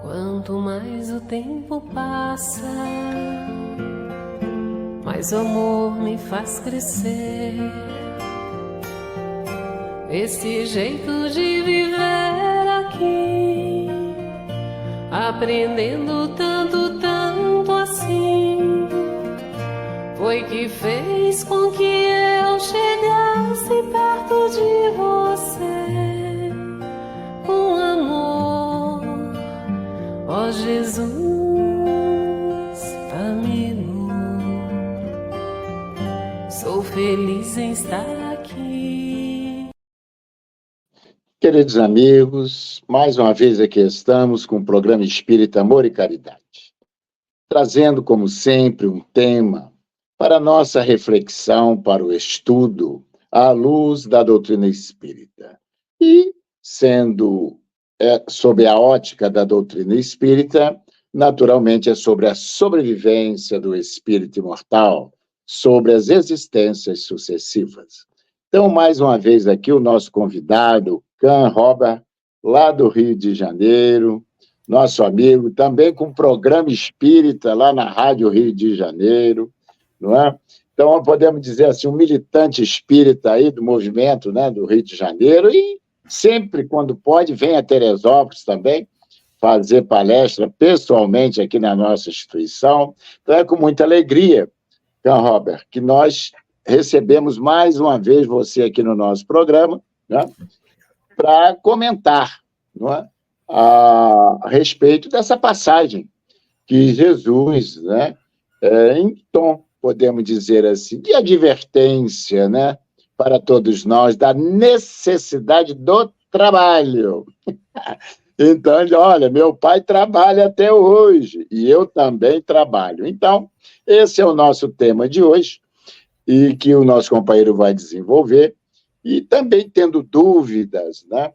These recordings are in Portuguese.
Quanto mais o tempo passa, mais o amor me faz crescer. Esse jeito de viver aqui, aprendendo tanto, tanto assim, foi que fez com que eu chegasse perto de você com amor. Ó Jesus, amigo, sou feliz em estar aqui. Queridos amigos, mais uma vez aqui estamos com o programa Espírita Amor e Caridade, trazendo, como sempre, um tema para a nossa reflexão, para o estudo, à luz da doutrina espírita. E, sendo sob a ótica da doutrina espírita, naturalmente é sobre a sobrevivência do espírito imortal, sobre as existências sucessivas. Então, mais uma vez aqui, o nosso convidado, Can Robert, lá do Rio de Janeiro, nosso amigo, também com programa espírita lá na Rádio Rio de Janeiro, não é? Então, podemos dizer assim, um militante espírita aí do movimento, né, do Rio de Janeiro, e sempre, quando pode, vem a Teresópolis também fazer palestra pessoalmente aqui na nossa instituição. Então, é com muita alegria, Can Robert, que nós recebemos mais uma vez você aqui no nosso programa, né, para comentar, não é, a respeito dessa passagem que Jesus, né, em tom, podemos dizer assim, de advertência, né, para todos nós, da necessidade do trabalho. Então, olha, meu pai trabalha até hoje, e eu também trabalho. Então, esse é o nosso tema de hoje, e que o nosso companheiro vai desenvolver, e também tendo dúvidas, né?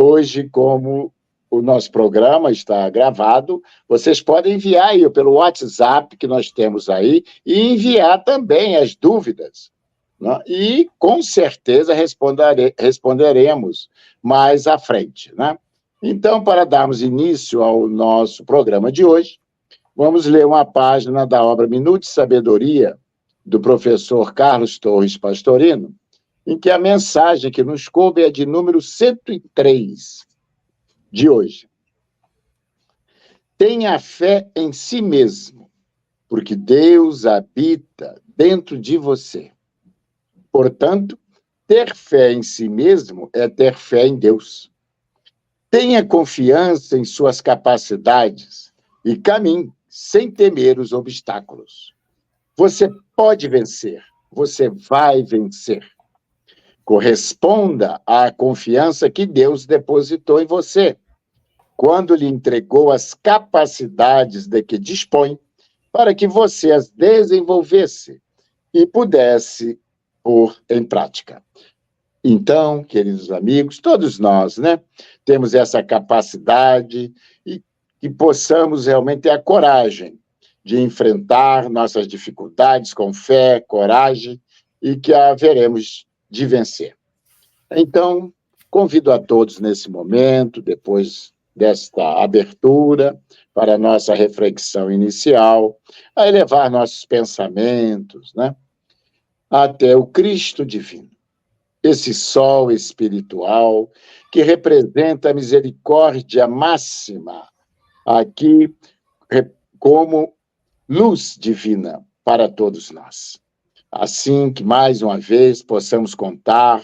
Hoje, como o nosso programa está gravado, vocês podem enviar aí pelo WhatsApp que nós temos aí, e enviar também as dúvidas, né? E, com certeza, responderemos mais à frente, né? Então, para darmos início ao nosso programa de hoje, vamos ler uma página da obra Minuto de Sabedoria, do professor Carlos Torres Pastorino, em que a mensagem que nos coube é de número 103 de hoje. Tenha fé em si mesmo, porque Deus habita dentro de você. Portanto, ter fé em si mesmo é ter fé em Deus. Tenha confiança em suas capacidades e caminhe sem temer os obstáculos. Você pode vencer, você vai vencer. Corresponda à confiança que Deus depositou em você, quando lhe entregou as capacidades de que dispõe, para que você as desenvolvesse e pudesse pôr em prática. Então, queridos amigos, todos nós, né, temos essa capacidade e que possamos realmente ter a coragem de enfrentar nossas dificuldades com fé, coragem, e que haveremos de vencer. Então, convido a todos nesse momento, depois desta abertura, para a nossa reflexão inicial, a elevar nossos pensamentos, né, até o Cristo divino, esse sol espiritual que representa a misericórdia máxima, aqui como luz divina para todos nós. Assim que, mais uma vez, possamos contar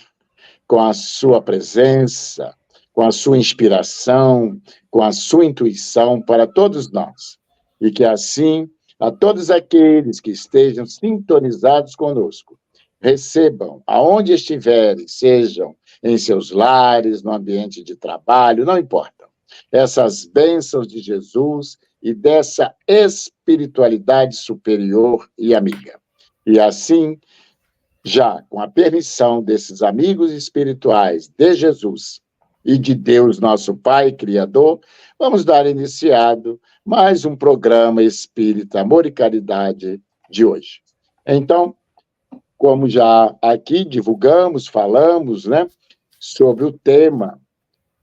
com a sua presença, com a sua inspiração, com a sua intuição para todos nós. E que, assim, a todos aqueles que estejam sintonizados conosco, recebam, aonde estiverem, sejam em seus lares, no ambiente de trabalho, não importa, essas bênçãos de Jesus e dessa espiritualidade superior e amiga. E assim, já com a permissão desses amigos espirituais de Jesus e de Deus, nosso Pai Criador, vamos dar iniciado mais um programa Espírita Amor e Caridade de hoje. Então, como já aqui divulgamos, falamos, né, sobre o tema,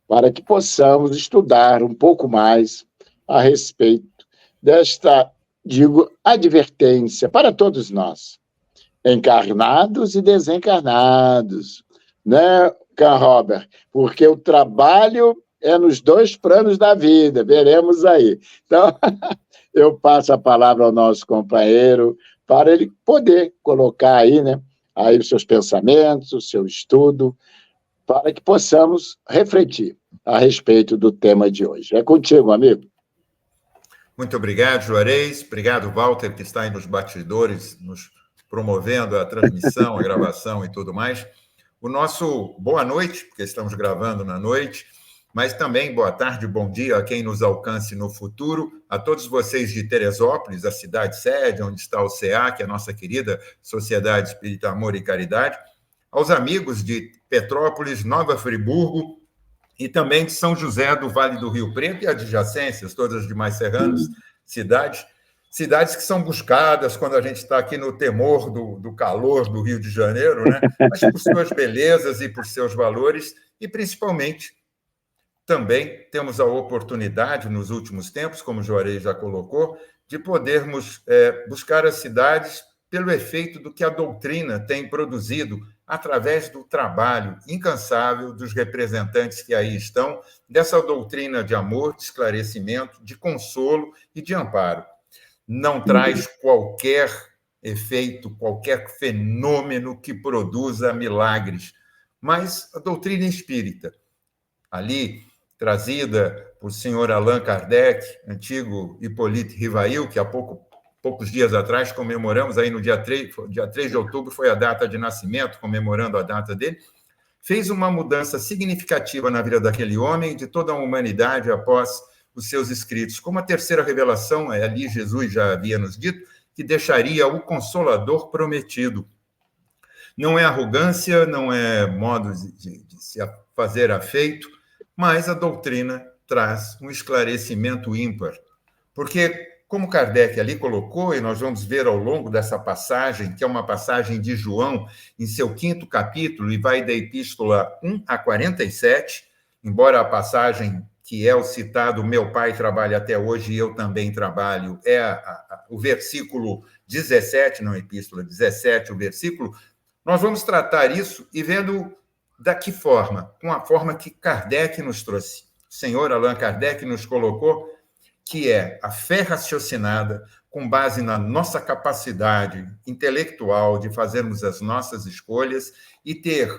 para que possamos estudar um pouco mais a respeito desta, digo, advertência para todos nós, encarnados e desencarnados, né, Carl Robert? Porque o trabalho é nos dois planos da vida, veremos aí. Então, eu passo a palavra ao nosso companheiro para ele poder colocar aí, né, aí os seus pensamentos, o seu estudo, para que possamos refletir a respeito do tema de hoje. É contigo, amigo. Muito obrigado, Juarez. Obrigado, Walter, que está aí nos bastidores, nos promovendo a transmissão, a gravação e tudo mais. O nosso boa noite, porque estamos gravando na noite, mas também boa tarde, bom dia a quem nos alcance no futuro, a todos vocês de Teresópolis, a cidade sede, onde está o CA, que é a nossa querida Sociedade Espírita Amor e Caridade, aos amigos de Petrópolis, Nova Friburgo, e também de São José do Vale do Rio Preto e adjacências, todas as demais serranas, cidades que são buscadas quando a gente está aqui no temor do calor do Rio de Janeiro, né? Mas por suas belezas e por seus valores, e principalmente também temos a oportunidade, nos últimos tempos, como o Juarez já colocou, de podermos buscar as cidades pelo efeito do que a doutrina tem produzido através do trabalho incansável dos representantes que aí estão, dessa doutrina de amor, de esclarecimento, de consolo e de amparo. Não traz qualquer efeito, qualquer fenômeno que produza milagres, mas a doutrina espírita, ali trazida por senhor Allan Kardec, antigo Hippolyte Rivail, que há poucos dias atrás comemoramos, aí no dia 3 de outubro foi a data de nascimento, comemorando a data dele, fez uma mudança significativa na vida daquele homem e de toda a humanidade após os seus escritos. Como a terceira revelação, ali Jesus já havia nos dito, que deixaria o Consolador prometido. Não é arrogância, não é modo de se fazer afeito, mas a doutrina traz um esclarecimento ímpar. Porque, como Kardec ali colocou, e nós vamos ver ao longo dessa passagem, que é uma passagem de João, em seu 5º capítulo, e vai da epístola 1 a 47, embora a passagem que é o citado, meu pai trabalha até hoje e eu também trabalho, o versículo 17, não a epístola 17, o versículo, nós vamos tratar isso e vendo da que forma, com a forma que Kardec nos trouxe. O senhor Allan Kardec nos colocou, que é a fé raciocinada, com base na nossa capacidade intelectual de fazermos as nossas escolhas e ter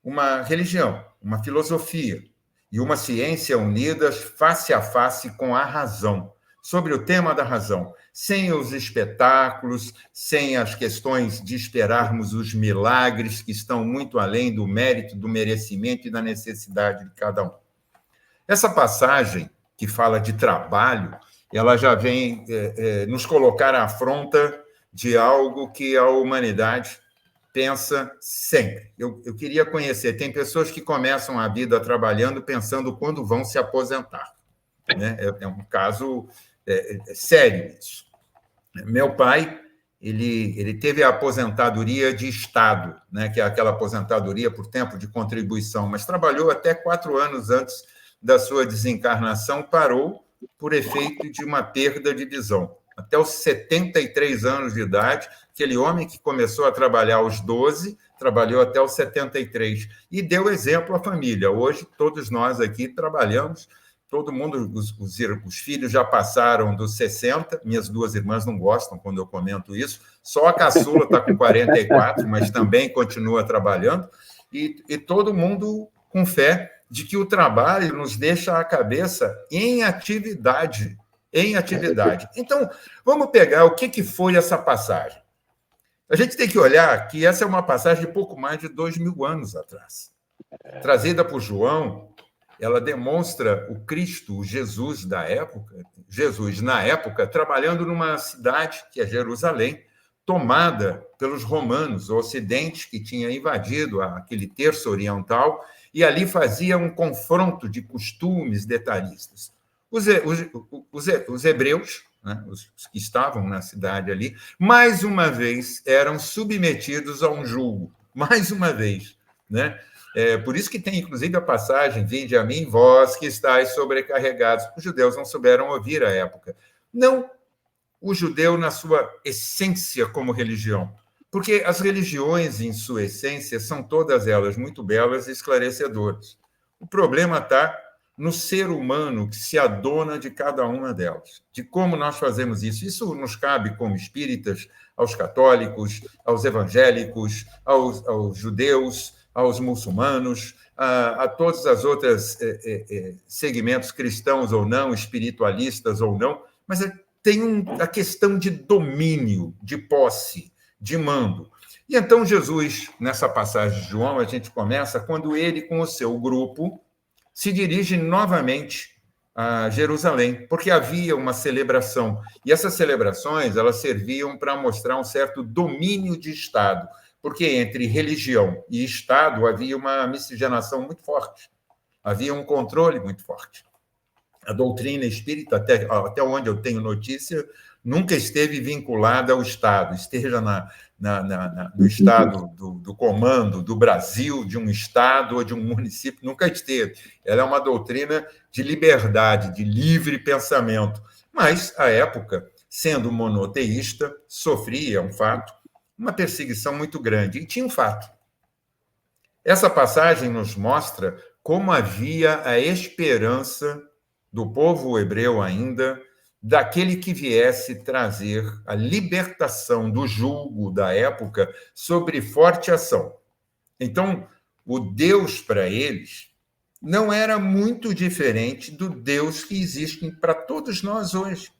uma religião, uma filosofia e uma ciência unidas face a face com a razão, sobre o tema da razão, sem os espetáculos, sem as questões de esperarmos os milagres que estão muito além do mérito, do merecimento e da necessidade de cada um. Essa passagem, que fala de trabalho, ela já vem nos colocar à afronta de algo que a humanidade pensa sempre. Eu queria conhecer, tem pessoas que começam a vida trabalhando pensando quando vão se aposentar. Né? É um caso sério isso. Meu pai, ele teve a aposentadoria de Estado, né? Que é aquela aposentadoria por tempo de contribuição, mas trabalhou até 4 anos antes da sua desencarnação, parou por efeito de uma perda de visão. Até os 73 anos de idade, aquele homem que começou a trabalhar aos 12, trabalhou até os 73, e deu exemplo à família. Hoje, todos nós aqui trabalhamos, todo mundo, os filhos já passaram dos 60, minhas 2 irmãs não gostam quando eu comento isso, só a caçula está com 44, mas também continua trabalhando, e todo mundo com fé de que o trabalho nos deixa a cabeça em atividade. Então, vamos pegar o que foi essa passagem. A gente tem que olhar que essa é uma passagem de pouco mais de 2.000 anos atrás. Trazida por João, ela demonstra o Cristo, o Jesus da época, Jesus, na época, trabalhando numa cidade, que é Jerusalém, tomada pelos romanos, o Ocidente, que tinha invadido aquele terço oriental, e ali fazia um confronto de costumes detalhistas. Os hebreus, né, os que estavam na cidade ali, mais uma vez eram submetidos a um julgo, mais uma vez, né? Por isso que tem, inclusive, a passagem, vinde a mim, vós que estáis sobrecarregados. Os judeus não souberam ouvir à época. Não o judeu na sua essência como religião, porque as religiões, em sua essência, são todas elas muito belas e esclarecedoras. O problema está no ser humano que se adona de cada uma delas, de como nós fazemos isso. Isso nos cabe como espíritas aos católicos, aos evangélicos, aos judeus, aos muçulmanos, a todos os outros segmentos cristãos ou não, espiritualistas ou não, mas tem a questão de domínio, de posse, de mando. E então Jesus, nessa passagem de João, a gente começa quando ele, com o seu grupo, se dirige novamente a Jerusalém, porque havia uma celebração. E essas celebrações, elas serviam para mostrar um certo domínio de Estado, porque entre religião e Estado havia uma miscigenação muito forte, havia um controle muito forte. A doutrina espírita, até onde eu tenho notícia, nunca esteve vinculada ao Estado, esteja no Estado do comando do Brasil, de um Estado ou de um município, nunca esteve. Ela é uma doutrina de liberdade, de livre pensamento. Mas, à época, sendo monoteísta, sofria, um fato, uma perseguição muito grande. E tinha um fato. Essa passagem nos mostra como havia a esperança do povo hebreu ainda, daquele que viesse trazer a libertação do jugo da época sobre forte ação. Então, o Deus para eles não era muito diferente do Deus que existe para todos nós hoje.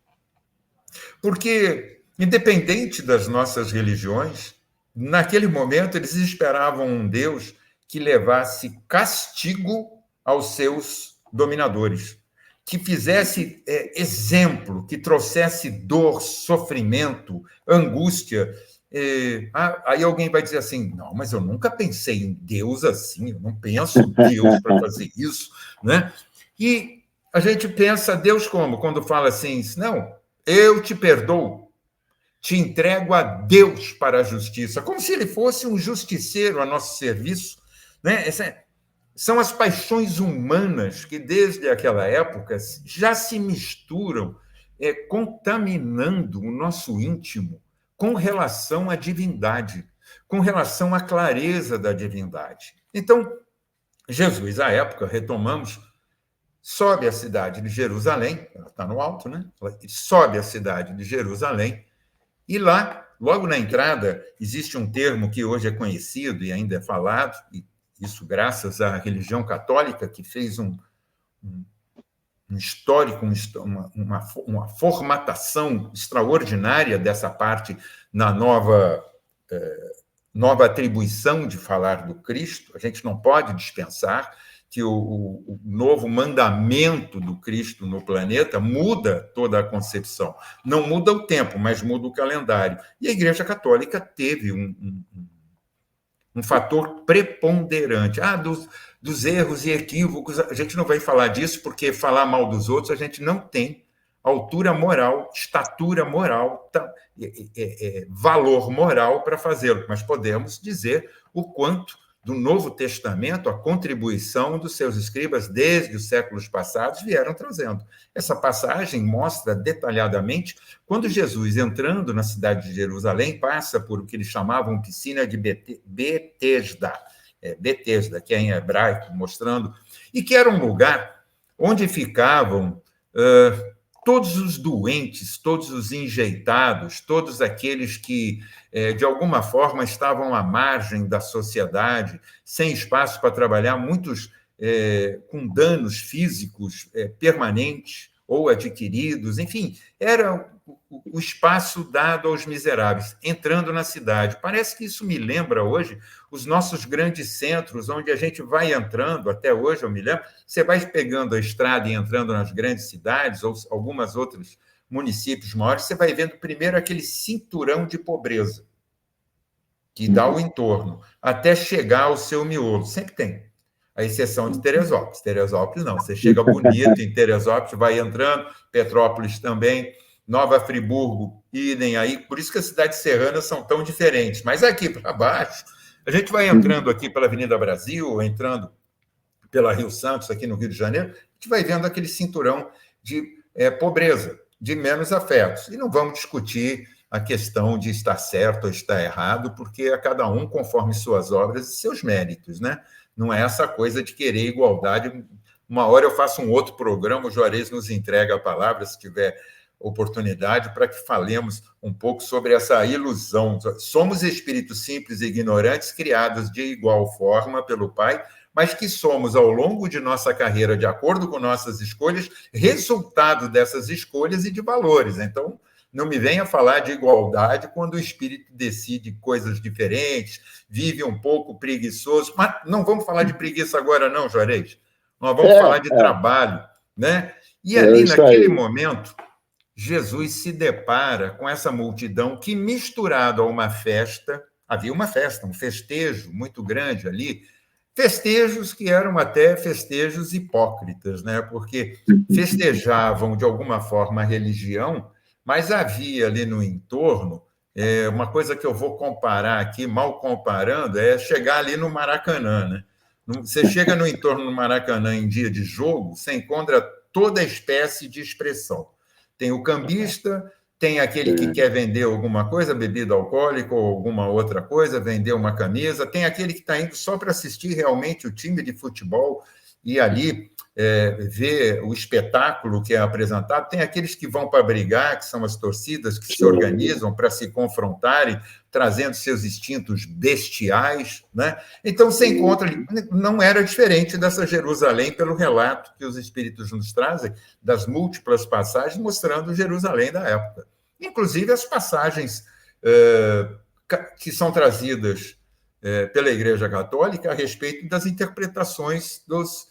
Porque, independente das nossas religiões, naquele momento eles esperavam um Deus que levasse castigo aos seus dominadores, que fizesse exemplo, que trouxesse dor, sofrimento, angústia. Aí alguém vai dizer assim, não, mas eu nunca pensei em Deus assim, eu não penso em Deus para fazer isso, né? E a gente pensa Deus como? Quando fala assim, não, eu te perdoo, te entrego a Deus para a justiça, como se ele fosse um justiceiro a nosso serviço, né? São as paixões humanas que, desde aquela época, já se misturam, contaminando o nosso íntimo com relação à divindade, com relação à clareza da divindade. Então, Jesus, à época, retomamos, sobe a cidade de Jerusalém, ela está no alto, né? Sobe a cidade de Jerusalém, e lá, logo na entrada, existe um termo que hoje é conhecido e ainda é falado, e isso graças à religião católica, que fez um histórico, uma formatação extraordinária dessa parte na nova atribuição de falar do Cristo. A gente não pode dispensar que o novo mandamento do Cristo no planeta muda toda a concepção. Não muda o tempo, mas muda o calendário. E a Igreja Católica teve um fator preponderante. Dos erros e equívocos, a gente não vai falar disso, porque falar mal dos outros, a gente não tem altura moral, estatura moral, valor moral para fazê-lo, mas podemos dizer o quanto do Novo Testamento, a contribuição dos seus escribas desde os séculos passados vieram trazendo. Essa passagem mostra detalhadamente quando Jesus, entrando na cidade de Jerusalém, passa por o que eles chamavam piscina de Betesda, Betesda, que é em hebraico, mostrando, e que era um lugar onde ficavam todos os doentes, todos os enjeitados, todos aqueles que, de alguma forma, estavam à margem da sociedade, sem espaço para trabalhar, muitos com danos físicos permanentes ou adquiridos, enfim, era o espaço dado aos miseráveis, entrando na cidade. Parece que isso me lembra hoje os nossos grandes centros, onde a gente vai entrando, até hoje eu me lembro, você vai pegando a estrada e entrando nas grandes cidades, ou algumas outros municípios maiores, você vai vendo primeiro aquele cinturão de pobreza que dá o entorno, até chegar ao seu miolo. Sempre tem. A exceção de Teresópolis. Teresópolis não. Você chega bonito em Teresópolis, vai entrando, Petrópolis também, Nova Friburgo, idem aí. Por isso que as cidades serranas são tão diferentes. Mas aqui para baixo, a gente vai entrando aqui pela Avenida Brasil, entrando pela Rio Santos, aqui no Rio de Janeiro, a gente vai vendo aquele cinturão de pobreza, de menos afetos. E não vamos discutir a questão de estar certo ou estar errado, porque a cada um conforme suas obras e seus méritos, né? Não é essa coisa de querer igualdade. Uma hora eu faço um outro programa, o Juarez nos entrega a palavra, se tiver oportunidade, para que falemos um pouco sobre essa ilusão. Somos espíritos simples e ignorantes, criados de igual forma pelo Pai, mas que somos, ao longo de nossa carreira, de acordo com nossas escolhas, resultado dessas escolhas e de valores. Então, não me venha falar de igualdade quando o espírito decide coisas diferentes, vive um pouco preguiçoso. Mas não vamos falar de preguiça agora, não, Juarez. Nós vamos falar de trabalho, né? E ali, naquele momento, Jesus se depara com essa multidão que, misturado a uma festa, havia uma festa, um festejo muito grande ali, festejos que eram até festejos hipócritas, né? Porque festejavam, de alguma forma, a religião, mas havia ali no entorno, uma coisa que eu vou comparar aqui, mal comparando, é chegar ali no Maracanã, né? Você chega no entorno do Maracanã em dia de jogo, você encontra toda espécie de expressão. Tem o cambista, tem aquele que quer vender alguma coisa, bebida alcoólica ou alguma outra coisa, vender uma camisa, tem aquele que está indo só para assistir realmente o time de futebol e ali ver o espetáculo que é apresentado, tem aqueles que vão para brigar, que são as torcidas que se organizam para se confrontarem, trazendo seus instintos bestiais, né? Então, você encontra, não era diferente dessa Jerusalém, pelo relato que os espíritos nos trazem, das múltiplas passagens mostrando Jerusalém da época. Inclusive as passagens que são trazidas pela Igreja Católica a respeito das interpretações dos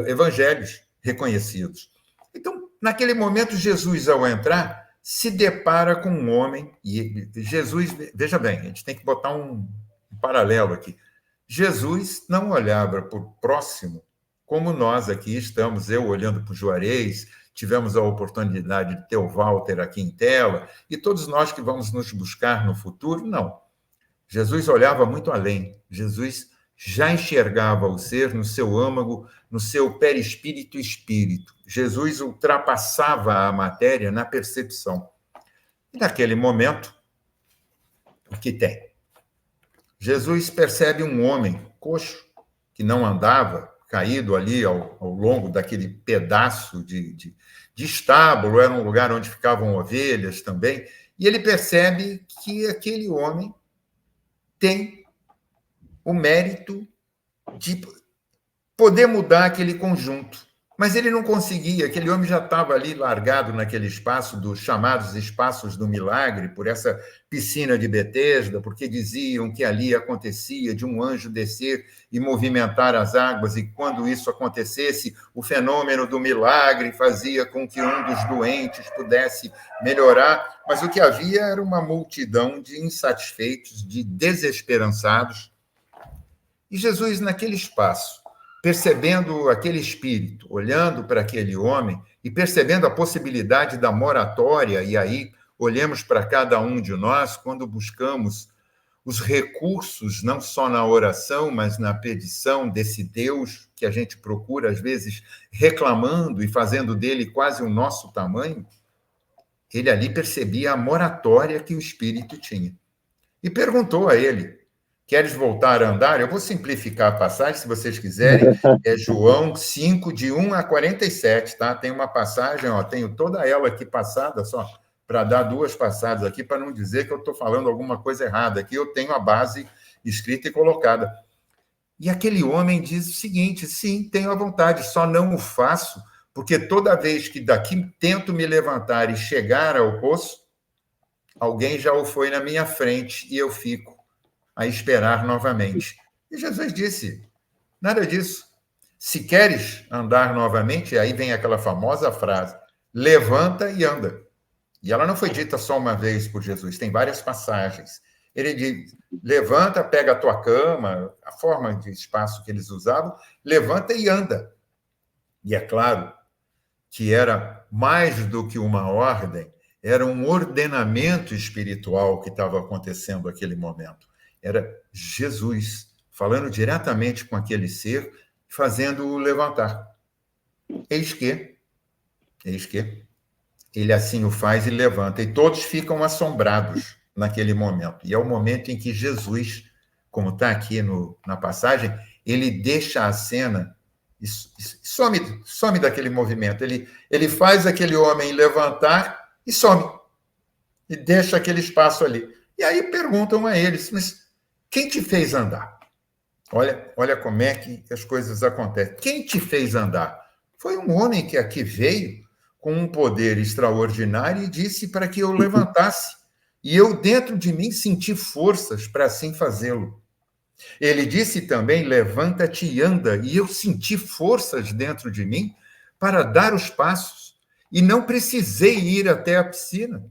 evangelhos reconhecidos. Então, naquele momento, Jesus, ao entrar, se depara com um homem, e Jesus, veja bem, a gente tem que botar um paralelo aqui. Jesus não olhava para o próximo como nós aqui estamos, eu olhando para o Juarez, tivemos a oportunidade de ter o Walter aqui em tela, e todos nós que vamos nos buscar no futuro, não. Jesus olhava muito além. Jesus já enxergava o ser no seu âmago, no seu perispírito e espírito. Jesus ultrapassava a matéria na percepção. E naquele momento, o que tem? Jesus percebe um homem coxo, que não andava, caído ali ao longo daquele pedaço de estábulo, era um lugar onde ficavam ovelhas também, e ele percebe que aquele homem tem o mérito de poder mudar aquele conjunto. Mas ele não conseguia, aquele homem já estava ali largado naquele espaço, dos chamados espaços do milagre, por essa piscina de Betesda, porque diziam que ali acontecia de um anjo descer e movimentar as águas, e quando isso acontecesse, o fenômeno do milagre fazia com que um dos doentes pudesse melhorar, mas o que havia era uma multidão de insatisfeitos, de desesperançados. E Jesus, naquele espaço, percebendo aquele espírito, olhando para aquele homem e percebendo a possibilidade da moratória, e aí olhemos para cada um de nós quando buscamos os recursos, não só na oração, mas na petição desse Deus que a gente procura, às vezes, reclamando e fazendo dele quase o nosso tamanho, ele ali percebia a moratória que o espírito tinha. E perguntou a ele: queres voltar a andar? Eu vou simplificar a passagem, se vocês quiserem. É João 5, de 1 a 47, tá? Tem uma passagem, ó, tenho toda ela aqui passada, só para dar duas passadas aqui, para não dizer que eu estou falando alguma coisa errada. Aqui eu tenho a base escrita e colocada. E aquele homem diz o seguinte: sim, tenho a vontade, só não o faço, porque toda vez que daqui tento me levantar e chegar ao poço, alguém já o foi na minha frente e eu fico a esperar novamente. E Jesus disse: nada disso. Se queres andar novamente, aí vem aquela famosa frase: levanta e anda. E ela não foi dita só uma vez por Jesus, tem várias passagens. Ele diz: levanta, pega a tua cama, a forma de espaço que eles usavam, levanta e anda. E é claro que era mais do que uma ordem, Era um ordenamento espiritual que estava acontecendo naquele momento. Era Jesus falando diretamente com aquele ser, fazendo-o levantar. Eis que ele assim o faz e levanta, e todos ficam assombrados naquele momento. E é o momento em que Jesus, como está aqui na passagem, ele deixa a cena e some daquele movimento. Ele faz aquele homem levantar e some. E deixa aquele espaço ali. E aí perguntam a eles, mas quem te fez andar? Olha como é que as coisas acontecem. Quem te fez andar? Foi um homem que aqui veio com um poder extraordinário e disse para que eu levantasse. E eu, dentro de mim, senti forças para assim fazê-lo. Ele disse também, levanta-te e anda. E eu senti forças dentro de mim para dar os passos. E não precisei ir até a piscina.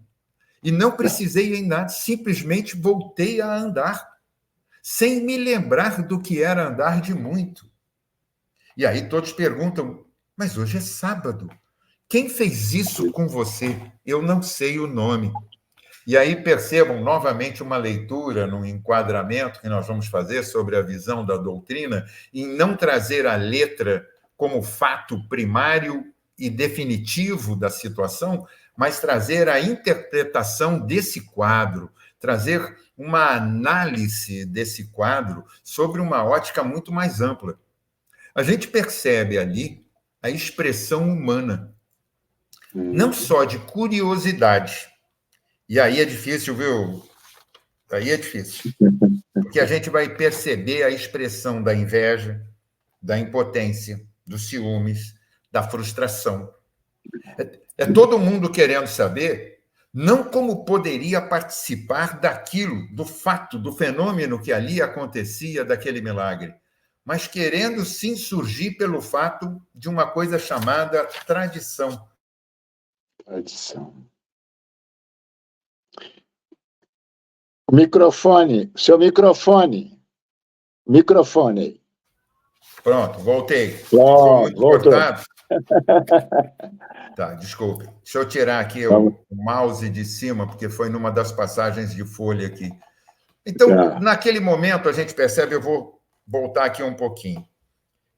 E não precisei andar, simplesmente voltei a andar, sem me lembrar do que era andar de muito. E aí todos perguntam, mas hoje é sábado. Quem fez isso com você? Eu não sei o nome. E aí percebam novamente uma leitura, num enquadramento que nós vamos fazer sobre a visão da doutrina, em não trazer a letra como fato primário e definitivo da situação, mas trazer a interpretação desse quadro, trazer uma análise desse quadro sobre uma ótica muito mais ampla. A gente percebe ali a expressão humana, não só de curiosidade. E aí é difícil, viu? Aí é difícil. Porque a gente vai perceber a expressão da inveja, da impotência, dos ciúmes, da frustração. É todo mundo querendo saber, não como poderia participar daquilo, do fato, do fenômeno que ali acontecia, daquele milagre, mas querendo sim surgir pelo fato de uma coisa chamada tradição. Tradição. Seu microfone aí. Pronto, voltei. Ficou muito cortado. Tá, desculpe. Deixa eu tirar aqui o mouse de cima, porque foi numa das passagens de folha aqui. Então, naquele momento, a gente percebe, eu vou voltar aqui um pouquinho,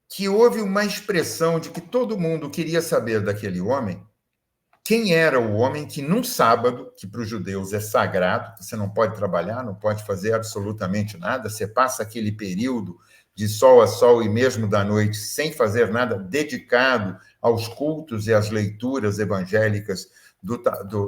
que houve uma expressão de que todo mundo queria saber daquele homem quem era o homem que, num sábado, que para os judeus é sagrado, você não pode trabalhar, não pode fazer absolutamente nada, você passa aquele período de sol a sol e mesmo da noite sem fazer nada, dedicado aos cultos e às leituras evangélicas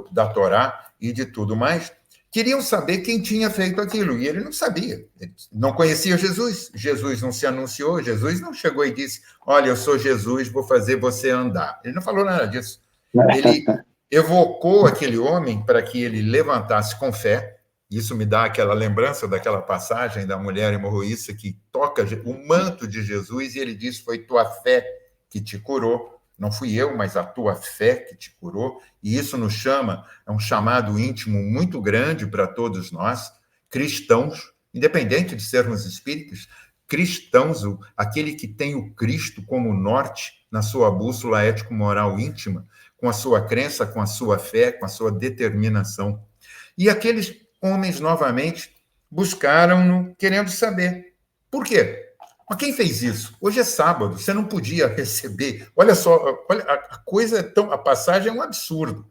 da Torá e de tudo mais, queriam saber quem tinha feito aquilo, e ele não sabia, ele não conhecia Jesus, Jesus não se anunciou, Jesus não chegou e disse, olha, eu sou Jesus, vou fazer você andar. Ele não falou nada disso. Ele evocou aquele homem para que ele levantasse com fé. Isso me dá aquela lembrança daquela passagem da mulher hemorroísta que toca o manto de Jesus e ele diz, foi tua fé que te curou. Não fui eu, mas a tua fé que te curou. E isso nos chama, é um chamado íntimo muito grande para todos nós, cristãos, independente de sermos espíritas, cristãos, aquele que tem o Cristo como norte na sua bússola ético-moral íntima, com a sua crença, com a sua fé, com a sua determinação. E aqueles homens, novamente, buscaram-no, querendo saber. Por quê? Mas quem fez isso? Hoje é sábado, você não podia receber. Olha só, olha, a coisa é tão... A passagem é um absurdo,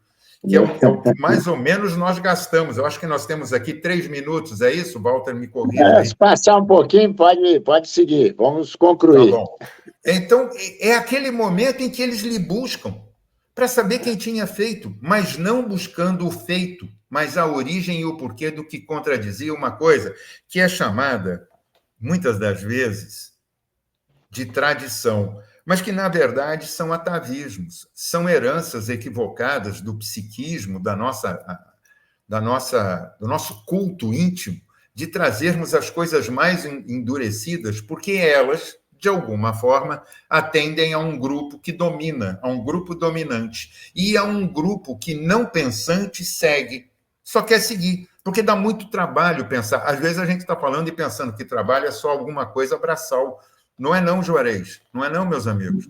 que é o que mais ou menos nós gastamos. Eu acho que nós temos aqui 3 minutos, é isso? Walter, me corrija. Se passar um pouquinho, pode seguir. Vamos concluir. Tá bom. Então, é aquele momento em que eles lhe buscam para saber quem tinha feito, mas não buscando o feito, mas a origem e o porquê do que contradizia uma coisa que é chamada, muitas das vezes, de tradição, mas que, na verdade, são atavismos, são heranças equivocadas do psiquismo, do nosso culto íntimo, de trazermos as coisas mais endurecidas, porque elas, de alguma forma, atendem a um grupo que domina, a um grupo dominante, e a um grupo que, não pensante, segue, só quer seguir, porque dá muito trabalho pensar. Às vezes a gente está falando e pensando que trabalho é só alguma coisa braçal. Não é não, Juarez, não é não, meus amigos.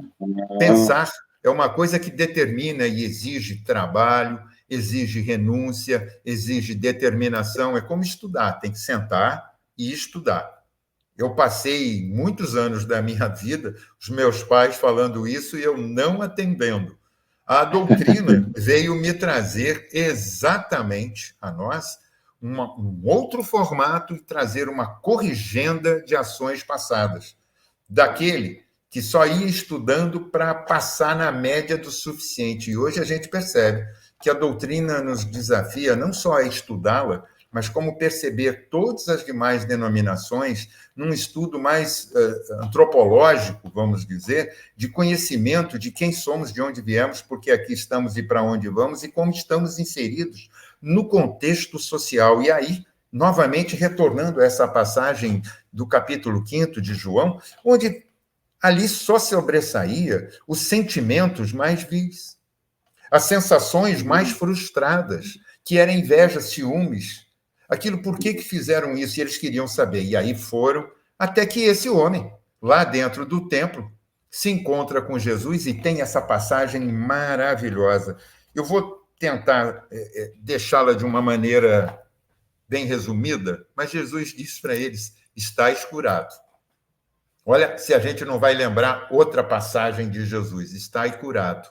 Pensar é uma coisa que determina e exige trabalho, exige renúncia, exige determinação. É como estudar, tem que sentar e estudar. Eu passei muitos anos da minha vida, os meus pais falando isso e eu não atendendo. A doutrina veio me trazer exatamente a nós um outro formato e trazer uma corrigenda de ações passadas, daquele que só ia estudando para passar na média do suficiente. E hoje a gente percebe que a doutrina nos desafia não só a estudá-la, mas como perceber todas as demais denominações num estudo mais antropológico, vamos dizer, de conhecimento de quem somos, de onde viemos, porque aqui estamos e para onde vamos, e como estamos inseridos no contexto social. E aí, novamente, retornando a essa passagem do capítulo 5 de João, onde ali só sobressaía os sentimentos mais vis, as sensações mais frustradas, que era inveja, ciúmes, aquilo por que fizeram isso, e eles queriam saber. E aí foram, até que esse homem, lá dentro do templo, se encontra com Jesus e tem essa passagem maravilhosa. Eu vou tentar deixá-la de uma maneira bem resumida, mas Jesus disse para eles: estais curado. Olha, se a gente não vai lembrar outra passagem de Jesus: estai curado,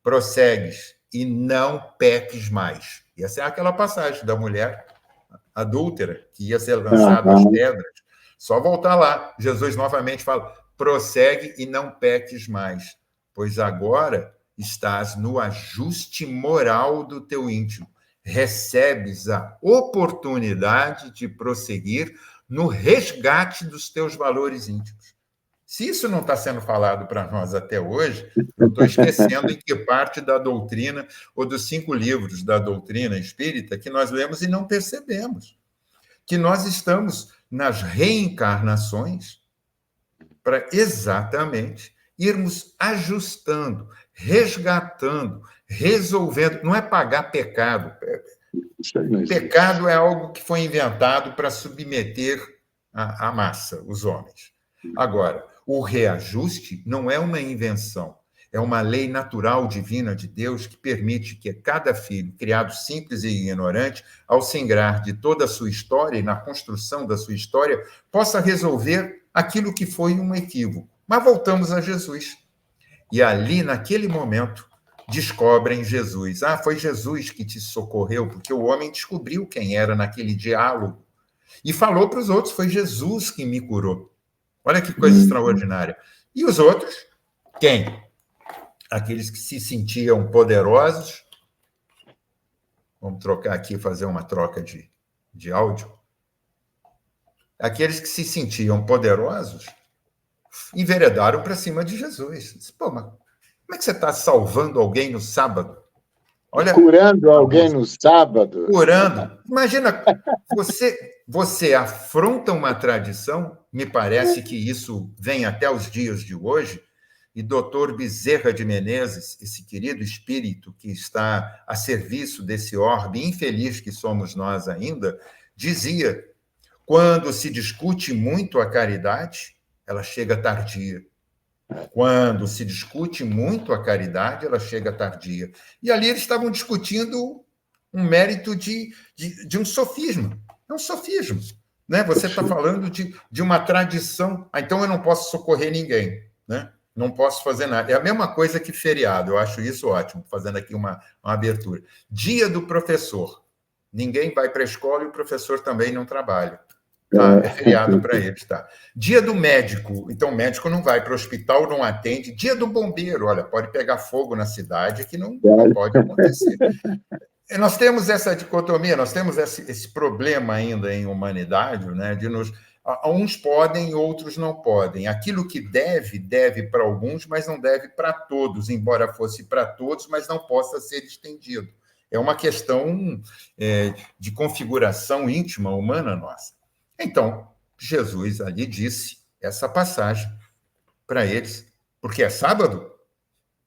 prossegues e não peques mais. E essa é aquela passagem da mulher adúltera que ia ser lançada às pedras. Só voltar lá. Jesus novamente fala: prossegue e não peques mais, pois agora estás no ajuste moral do teu íntimo. Recebes a oportunidade de prosseguir no resgate dos teus valores íntimos. Se isso não está sendo falado para nós até hoje, eu estou esquecendo em que parte da doutrina ou dos 5 livros da doutrina espírita que nós lemos e não percebemos. Que nós estamos nas reencarnações para exatamente irmos ajustando, resgatando, resolvendo. Não é pagar pecado. Pecado é algo que foi inventado para submeter a massa, os homens. Agora, o reajuste não é uma invenção, é uma lei natural divina de Deus que permite que cada filho, criado simples e ignorante, ao se ingrar de toda a sua história e na construção da sua história, possa resolver aquilo que foi um equívoco. Mas voltamos a Jesus. E ali, naquele momento, descobrem Jesus. Ah, foi Jesus que te socorreu, porque o homem descobriu quem era naquele diálogo. E falou para os outros: foi Jesus que me curou. Olha que coisa extraordinária. E os outros? Quem? Aqueles que se sentiam poderosos. Vamos trocar aqui, fazer uma troca de áudio. Aqueles que se sentiam poderosos enveredaram para cima de Jesus. Pô, mas como é que você está salvando alguém no sábado? Olha, curando alguém no sábado. Curando. Imagina, você afronta uma tradição, me parece que isso vem até os dias de hoje, e Dr. Bezerra de Menezes, esse querido espírito que está a serviço desse orbe infeliz que somos nós ainda, dizia: quando se discute muito a caridade, ela chega tardia. Quando se discute muito a caridade, ela chega tardia. E ali eles estavam discutindo um mérito de um sofisma. É um sofismo. Né? Você está falando de uma tradição. Ah, então eu não posso socorrer ninguém. Né? Não posso fazer nada. É a mesma coisa que feriado. Eu acho isso ótimo, fazendo aqui uma abertura. Dia do professor. Ninguém vai para a escola e o professor também não trabalha. Tá, é feriado para eles, tá? Dia do médico, então o médico não vai para o hospital, não atende. Dia do bombeiro, olha, pode pegar fogo na cidade, que não pode acontecer. Nós temos essa dicotomia, nós temos esse problema ainda em humanidade, né? Uns podem, outros não podem. Aquilo que deve para alguns, mas não deve para todos, embora fosse para todos, mas não possa ser estendido. É uma questão de configuração íntima humana nossa. Então, Jesus ali disse essa passagem para eles, porque é sábado,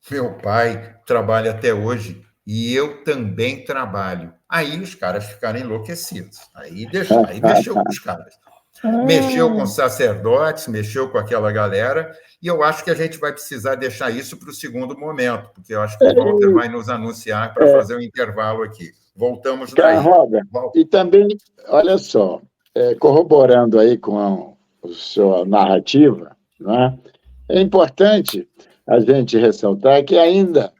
meu pai trabalha até hoje e eu também trabalho. Aí os caras ficaram enlouquecidos. Aí deixou os caras. Mexeu com sacerdotes, mexeu com aquela galera, e eu acho que a gente vai precisar deixar isso para o segundo momento, porque eu acho que o Walter vai nos anunciar para fazer um intervalo aqui. Voltamos daí. Robert, e também, olha só, corroborando aí com a sua narrativa, não é importante a gente ressaltar que ainda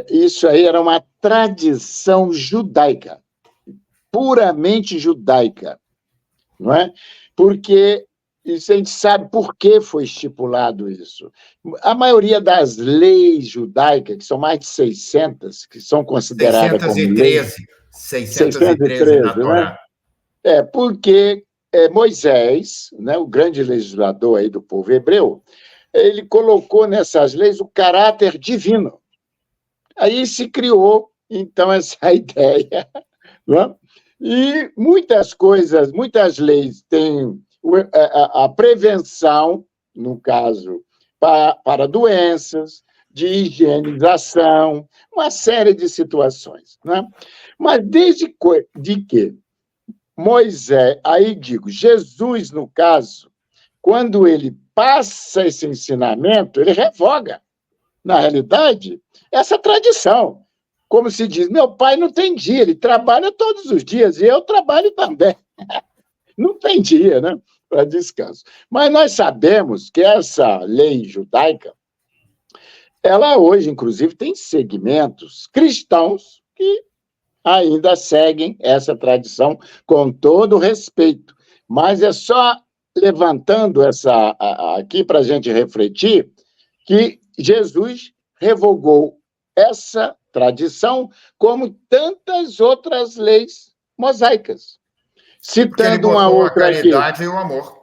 isso aí era uma tradição judaica, puramente judaica, não é? Porque isso a gente sabe por que foi estipulado isso. A maioria das leis judaicas, que são mais de 600, que são consideradas como leis... 613 na Torá. Né? Porque Moisés, né, o grande legislador aí do povo hebreu, ele colocou nessas leis o caráter divino. Aí se criou, então, essa ideia. Né? E muitas coisas, muitas leis têm a prevenção, no caso, para doenças, de higienização, uma série de situações. Né? Mas desde que Moisés, aí digo, Jesus, no caso, quando ele passa esse ensinamento, ele revoga, na realidade, essa tradição. Como se diz, meu pai não tem dia, ele trabalha todos os dias, e eu trabalho também. Não tem dia, né, para descanso. Mas nós sabemos que essa lei judaica, ela hoje, inclusive, tem segmentos cristãos que ainda seguem essa tradição com todo respeito. Mas é só levantando essa aqui para a gente refletir que Jesus revogou essa tradição como tantas outras leis mosaicas. Citando uma outra aqui. Botou a caridade e o amor.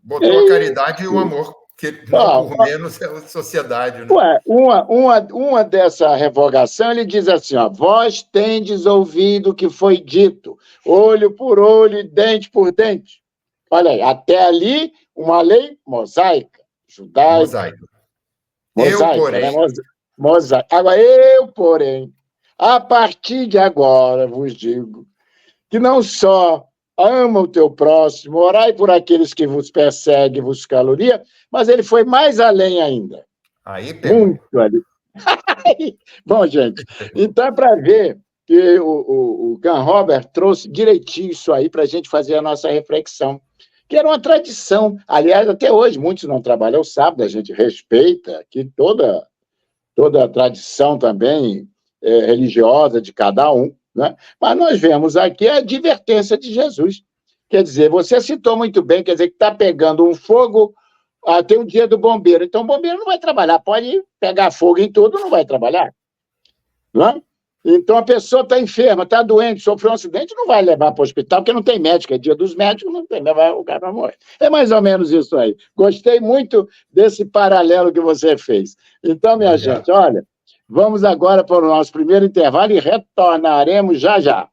Botou a caridade e o amor, que não por menos é a sociedade. Né? Uma dessa revogação, ele diz assim, ó, vós tendes ouvido o que foi dito, olho por olho e dente por dente. Olha aí, até ali, uma lei mosaica, judaica. Mosaica. Agora, porém, a partir de agora, vos digo, que não só ama o teu próximo, orai por aqueles que vos perseguem, vos caluniam, mas ele foi mais além ainda. Aí, muito ali. Bom, gente, então é para ver que o Can Robert trouxe direitinho isso aí para a gente fazer a nossa reflexão, que era uma tradição. Aliás, até hoje, muitos não trabalham sábado, a gente respeita aqui toda a tradição também religiosa de cada um, né? Mas nós vemos aqui a advertência de Jesus. Quer dizer, você citou muito bem, quer dizer, que está pegando um fogo, tem um dia do bombeiro, então o bombeiro não vai trabalhar, pode pegar fogo em tudo, não vai trabalhar. Não é? Então a pessoa está enferma, está doente, sofreu um acidente, não vai levar para o hospital, porque não tem médico, é dia dos médicos, não tem, o cara vai morrer. É mais ou menos isso aí. Gostei muito desse paralelo que você fez. Então, minha gente, olha, vamos agora para o nosso primeiro intervalo e retornaremos já já.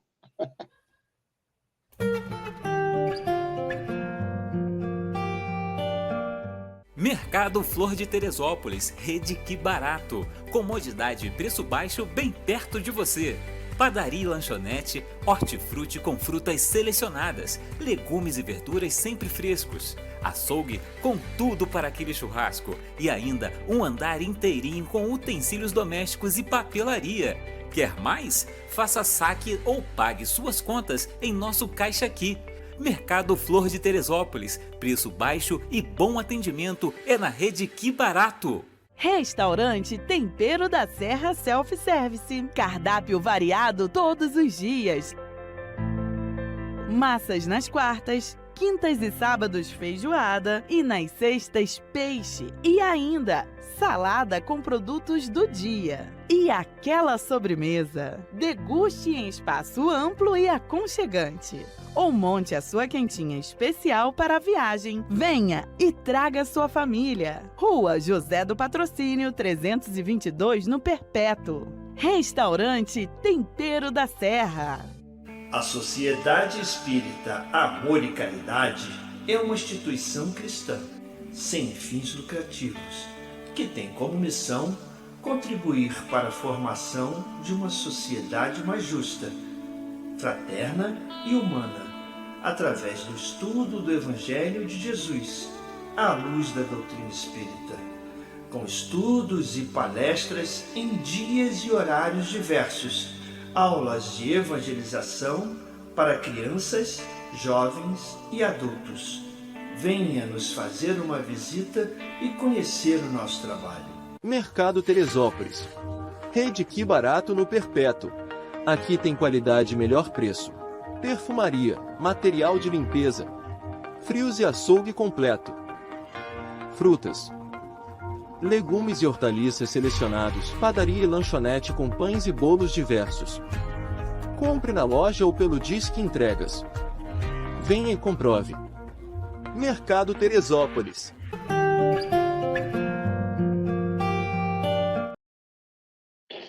Mercado Flor de Teresópolis, rede Que Barato. Comodidade e preço baixo bem perto de você. Padaria e lanchonete, hortifruti com frutas selecionadas, legumes e verduras sempre frescos. Açougue com tudo para aquele churrasco. E ainda um andar inteirinho com utensílios domésticos e papelaria. Quer mais? Faça saque ou pague suas contas em nosso Caixa Aqui. Mercado Flor de Teresópolis, preço baixo e bom atendimento é na rede Que Barato. Restaurante Tempero da Serra Self-Service. Cardápio variado todos os dias. Massas nas quartas, quintas e sábados feijoada e nas sextas peixe. E ainda salada com produtos do dia. E aquela sobremesa. Deguste em espaço amplo e aconchegante. Ou monte a sua quentinha especial para a viagem. Venha e traga sua família. Rua José do Patrocínio, 322, no Perpétuo. Restaurante Tempero da Serra. A Sociedade Espírita Amor e Caridade é uma instituição cristã, sem fins lucrativos, que tem como missão contribuir para a formação de uma sociedade mais justa, fraterna e humana, através do estudo do Evangelho de Jesus, à luz da doutrina espírita, com estudos e palestras em dias e horários diversos, aulas de evangelização para crianças, jovens e adultos. Venha nos fazer uma visita e conhecer o nosso trabalho. Mercado Teresópolis. Rede Que Barato no Perpétuo. Aqui tem qualidade e melhor preço. Perfumaria, material de limpeza, frios e açougue completo. Frutas, legumes e hortaliças selecionados, padaria e lanchonete com pães e bolos diversos. Compre na loja ou pelo Disque Entregas. Venha e comprove. Mercado Teresópolis.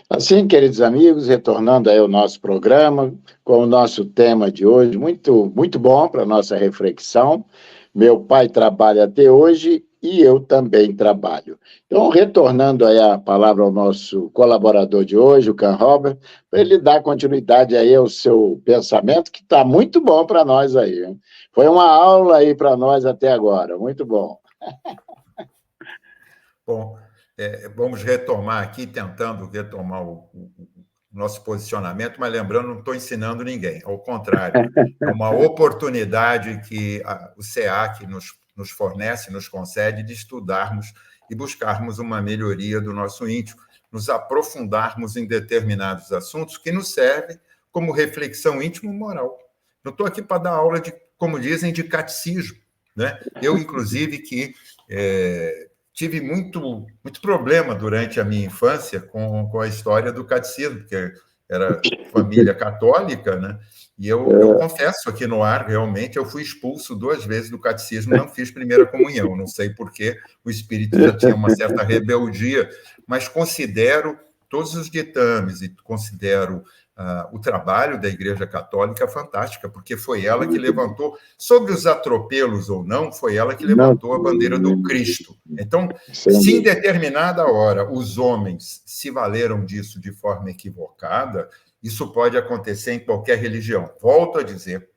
Assim, queridos amigos, retornando aí ao nosso programa, com o nosso tema de hoje, muito, muito bom para a nossa reflexão. Meu pai trabalha até hoje e eu também trabalho. Então, retornando aí a palavra ao nosso colaborador de hoje, o Can Robert, para ele dar continuidade aí ao seu pensamento, que está muito bom para nós aí, hein? Foi uma aula aí para nós até agora, muito bom. Bom, vamos retomar aqui, tentando retomar o nosso posicionamento, mas lembrando, não estou ensinando ninguém, ao contrário, é uma oportunidade que o SEAC nos fornece, nos concede, de estudarmos e buscarmos uma melhoria do nosso íntimo, nos aprofundarmos em determinados assuntos que nos servem como reflexão íntima-moral. Não estou aqui para dar aula de, como dizem, de catecismo, né? Eu, inclusive, que tive muito problema durante a minha infância com a história do catecismo, porque era família católica, né? E eu confesso aqui no ar, realmente, eu fui expulso 2 vezes do catecismo, não fiz primeira comunhão, não sei porquê, o espírito já tinha uma certa rebeldia, mas considero todos os ditames e considero o trabalho da Igreja Católica fantástica, porque foi ela que levantou, sobre os atropelos ou não, foi ela que levantou a bandeira do Cristo. Então, se em determinada hora os homens se valeram disso de forma equivocada, isso pode acontecer em qualquer religião. Volto a dizer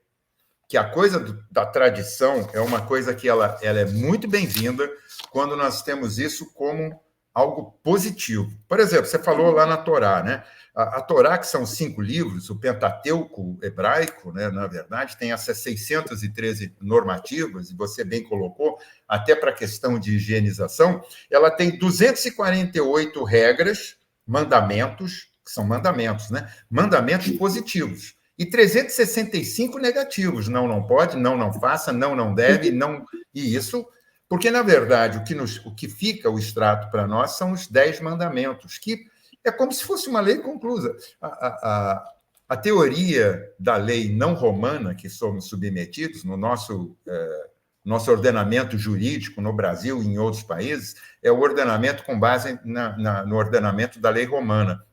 que a coisa da tradição é uma coisa que ela é muito bem-vinda quando nós temos isso como algo positivo. Por exemplo, você falou lá na Torá, né? A Torá, que são 5 livros, o Pentateuco hebraico, né, na verdade, tem essas 613 normativas, e você bem colocou, até para a questão de higienização, ela tem 248 regras, mandamentos, que são mandamentos, né? Mandamentos positivos, e 365 negativos, não pode, não faça, não deve, não... E isso, porque, na verdade, o que fica o extrato para nós são os 10 mandamentos, que é como se fosse uma lei conclusa. A teoria da lei não romana que somos submetidos no nosso ordenamento jurídico no Brasil e em outros países é o ordenamento com base no ordenamento da lei romana.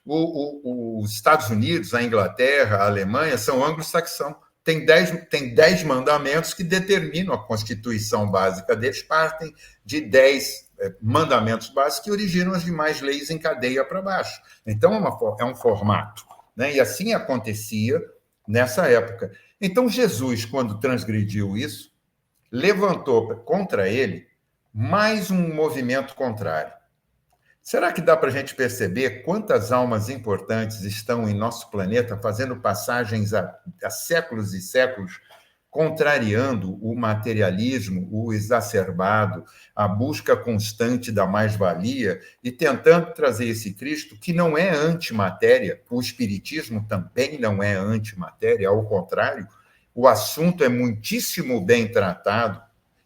Os Estados Unidos, a Inglaterra, a Alemanha são anglo-saxão. Tem 10 mandamentos que determinam a constituição básica deles, partem de 10 mandamentos básicos que originam as demais leis em cadeia para baixo. Então, é um formato, né? E assim acontecia nessa época. Então, Jesus, quando transgrediu isso, levantou contra ele mais um movimento contrário. Será que dá para a gente perceber quantas almas importantes estão em nosso planeta fazendo passagens há séculos e séculos, contrariando o materialismo, o exacerbado, a busca constante da mais-valia e tentando trazer esse Cristo que não é antimatéria, o Espiritismo também não é antimatéria, ao contrário, o assunto é muitíssimo bem tratado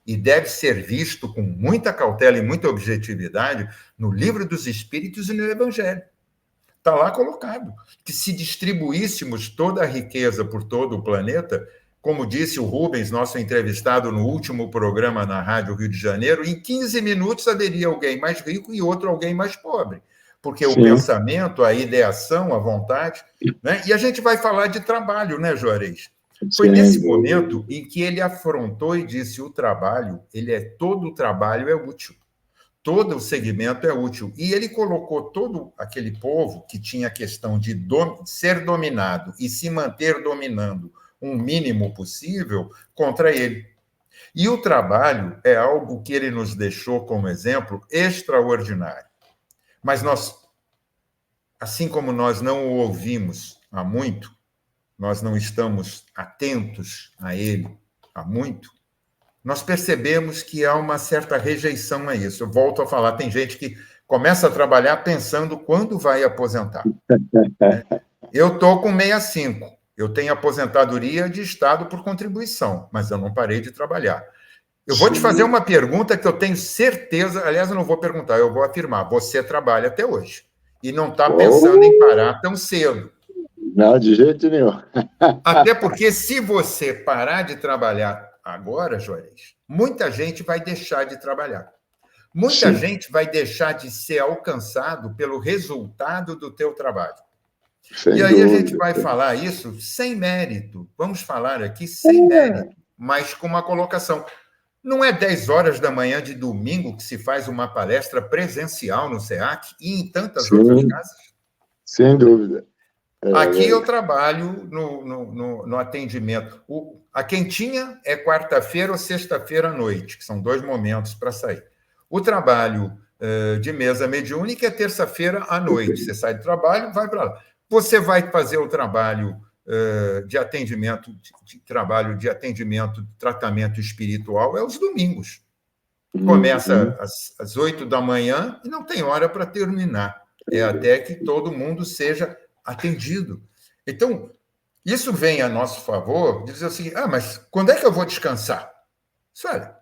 e deve ser visto com muita cautela e muita objetividade no Livro dos Espíritos e no Evangelho. Está lá colocado, que se distribuíssemos toda a riqueza por todo o planeta, como disse o Rubens, nosso entrevistado no último programa na Rádio Rio de Janeiro, em 15 minutos haveria alguém mais rico e outro alguém mais pobre. Porque o pensamento, a ideação, a vontade... Né? E a gente vai falar de trabalho, né, Juarez? Foi nesse momento em que ele afrontou e disse: o trabalho, todo o trabalho é útil. Todo o segmento é útil. E ele colocou todo aquele povo que tinha a questão de ser dominado e se manter dominando um mínimo possível contra ele. E o trabalho é algo que ele nos deixou como exemplo extraordinário. Mas nós, assim como nós não o ouvimos há muito, nós não estamos atentos a ele há muito, nós percebemos que há uma certa rejeição a isso. Eu volto a falar, tem gente que começa a trabalhar pensando quando vai aposentar. Eu estou com 65, eu tenho aposentadoria de Estado por contribuição, mas eu não parei de trabalhar. Eu vou te fazer uma pergunta que eu tenho certeza, aliás, eu não vou perguntar, eu vou afirmar, você trabalha até hoje e não está pensando em parar tão cedo. Não, de jeito nenhum. Até porque se você parar de trabalhar agora, Juarez, muita gente vai deixar de trabalhar. Muita gente vai deixar de ser alcançado pelo resultado do teu trabalho. Sem e aí dúvida. A gente vai falar isso sem mérito. Vamos falar aqui sem mérito, mas com uma colocação. Não é 10 horas da manhã de domingo que se faz uma palestra presencial no SEAC e em tantas outras casas? Sem dúvida. Aqui eu trabalho no atendimento. A quentinha é quarta-feira ou sexta-feira à noite, que são 2 momentos para sair. O trabalho de mesa mediúnica é terça-feira à noite. Você sai do trabalho, vai para lá. Você vai fazer o trabalho de atendimento, de tratamento espiritual, é os domingos. Começa às 8 da manhã e não tem hora para terminar. É até que todo mundo seja atendido. Então, isso vem a nosso favor de dizer assim, mas quando é que eu vou descansar? Olha,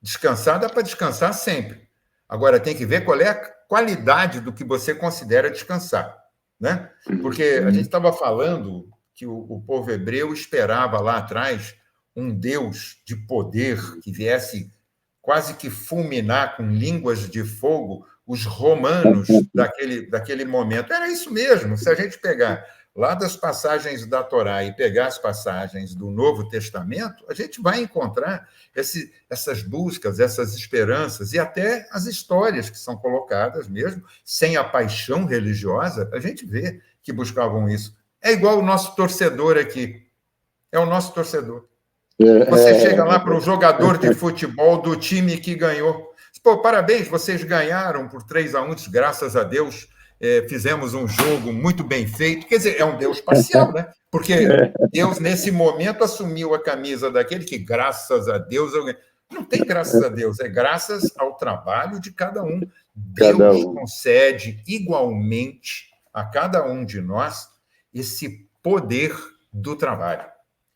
descansar dá para descansar sempre. Agora, tem que ver qual é a qualidade do que você considera descansar, né? Porque a gente estava falando que o povo hebreu esperava lá atrás um Deus de poder que viesse quase que fulminar com línguas de fogo os romanos daquele momento. Era isso mesmo. Se a gente pegar lá das passagens da Torá e pegar as passagens do Novo Testamento, a gente vai encontrar essas buscas, essas esperanças e até as histórias que são colocadas mesmo, sem a paixão religiosa, a gente vê que buscavam isso. É igual o nosso torcedor aqui. É o nosso torcedor. Você chega lá para o jogador de futebol do time que ganhou. Pô, parabéns, vocês ganharam por 3-1, graças a Deus, fizemos um jogo muito bem feito. Quer dizer, é um Deus parcial, né? Porque Deus, nesse momento, assumiu a camisa daquele que, graças a Deus, eu ganhei. Não tem graças a Deus, é graças ao trabalho de cada um. Deus concede igualmente a cada um de nós esse poder do trabalho.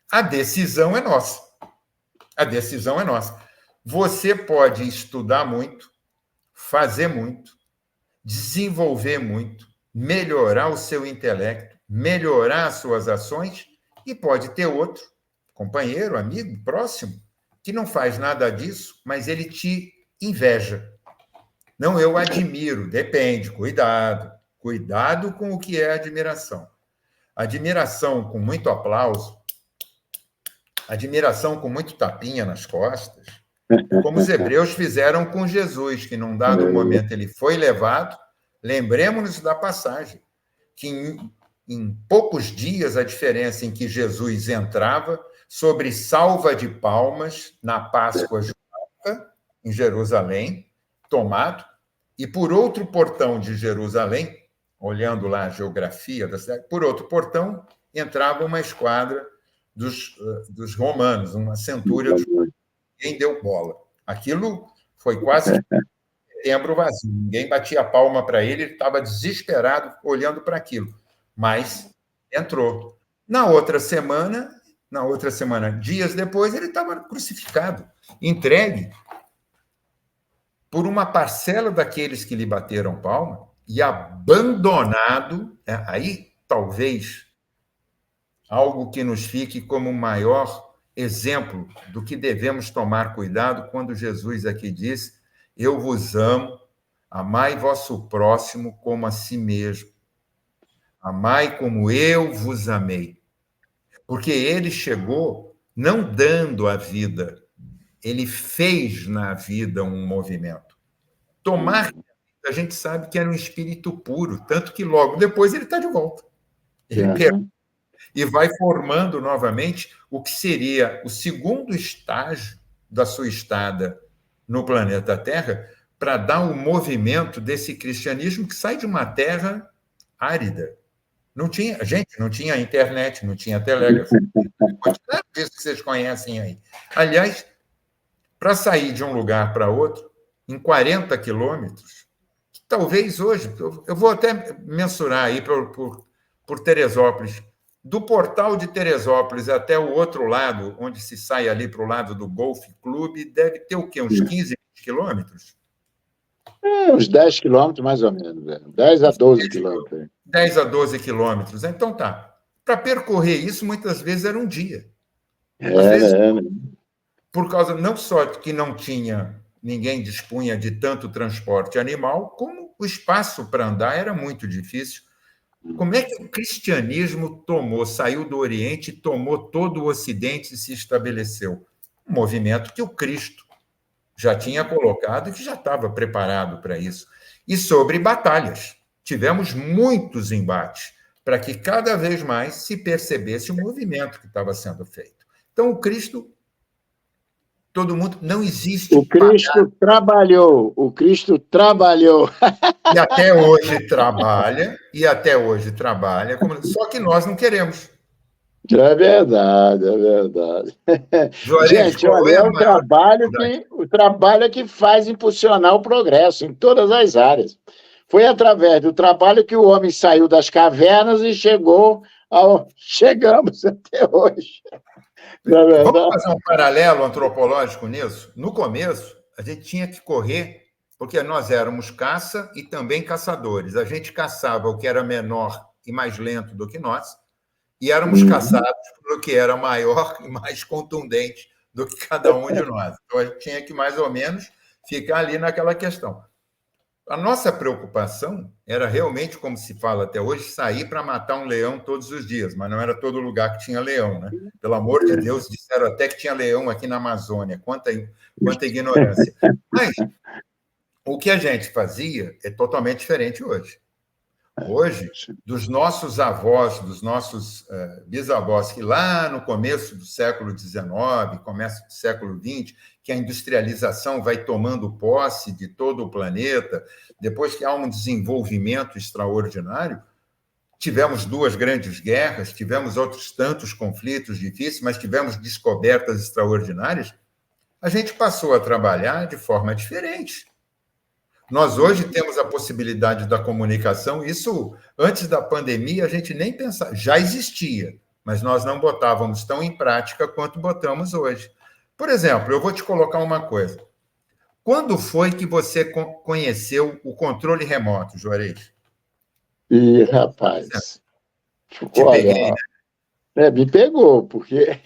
A decisão é nossa. A decisão é nossa. Você pode estudar muito, fazer muito, desenvolver muito, melhorar o seu intelecto, melhorar as suas ações, e pode ter outro, companheiro, amigo, próximo, que não faz nada disso, mas ele te inveja. Não, eu admiro, depende, cuidado. Cuidado com o que é admiração. Admiração com muito aplauso, admiração com muito tapinha nas costas, como os hebreus fizeram com Jesus, que num dado momento ele foi levado. Lembremos-nos da passagem, que em poucos dias a diferença em que Jesus entrava sobre salva de palmas na Páscoa judaica, em Jerusalém, tomado, e por outro portão de Jerusalém, olhando lá a geografia da cidade, por outro portão entrava uma esquadra dos romanos, uma centúria dos romanos. Ninguém deu bola. Aquilo foi quase setembro vazio. Ninguém batia palma para ele, ele estava desesperado olhando para aquilo. Mas entrou. Na outra semana, dias depois, ele estava crucificado, entregue por uma parcela daqueles que lhe bateram palma e abandonado. Aí, talvez, algo que nos fique como maior exemplo do que devemos tomar cuidado quando Jesus aqui diz: eu vos amo, amai vosso próximo como a si mesmo. Amai como eu vos amei. Porque ele chegou não dando a vida, ele fez na vida um movimento. Tomar, a gente sabe que era um espírito puro, tanto que logo depois ele está de volta. Ele e vai formando novamente o que seria o segundo estágio da sua estada no planeta Terra, para dar um movimento desse cristianismo que sai de uma terra árida. Não tinha, gente, não tinha internet, não tinha telégrafo. Nada disso que vocês conhecem aí. Aliás, para sair de um lugar para outro, em 40 quilômetros, talvez hoje, eu vou até mensurar aí por Teresópolis, do portal de Teresópolis até o outro lado, onde se sai ali para o lado do Golf Clube, deve ter o quê? Uns 15, 20 quilômetros? Uns 10 quilômetros, mais ou menos. 10 a 12 quilômetros. 10 a 12 quilômetros. Então tá. Para percorrer isso, muitas vezes era um dia. Às vezes, por causa não só de que não tinha, ninguém dispunha de tanto transporte animal, como o espaço para andar era muito difícil. Como é que o cristianismo saiu do Oriente, tomou todo o Ocidente e se estabeleceu? Um movimento que o Cristo já tinha colocado e que já estava preparado para isso. E sobre batalhas. Tivemos muitos embates para que cada vez mais se percebesse o movimento que estava sendo feito. Então, o Cristo, todo mundo, não existe... O Cristo trabalhou, E até hoje trabalha, só que nós não queremos. É verdade. Juarez, gente, olha, é o trabalho que faz impulsionar o progresso em todas as áreas. Foi através do trabalho que o homem saiu das cavernas e chegamos até hoje. Vamos fazer um paralelo antropológico nisso? No começo, a gente tinha que correr, porque nós éramos caça e também caçadores. A gente caçava o que era menor e mais lento do que nós, e éramos caçados pelo que era maior e mais contundente do que cada um de nós. Então, a gente tinha que, mais ou menos, ficar ali naquela questão. A nossa preocupação era realmente, como se fala até hoje, sair para matar um leão todos os dias, mas não era todo lugar que tinha leão, né? Pelo amor de Deus, disseram até que tinha leão aqui na Amazônia. Quanta ignorância. Mas o que a gente fazia é totalmente diferente hoje. Hoje, dos nossos avós, dos nossos bisavós, que lá no começo do século XIX, começo do século XX, que a industrialização vai tomando posse de todo o planeta, depois que há um desenvolvimento extraordinário, tivemos 2 grandes guerras, tivemos outros tantos conflitos difíceis, mas tivemos descobertas extraordinárias, a gente passou a trabalhar de forma diferente. Nós hoje temos a possibilidade da comunicação, isso antes da pandemia a gente nem pensava, já existia, mas nós não botávamos tão em prática quanto botamos hoje. Por exemplo, eu vou te colocar uma coisa. Quando foi que você conheceu o controle remoto, Juarez? Ih, rapaz. Te peguei, né? Me pegou, porque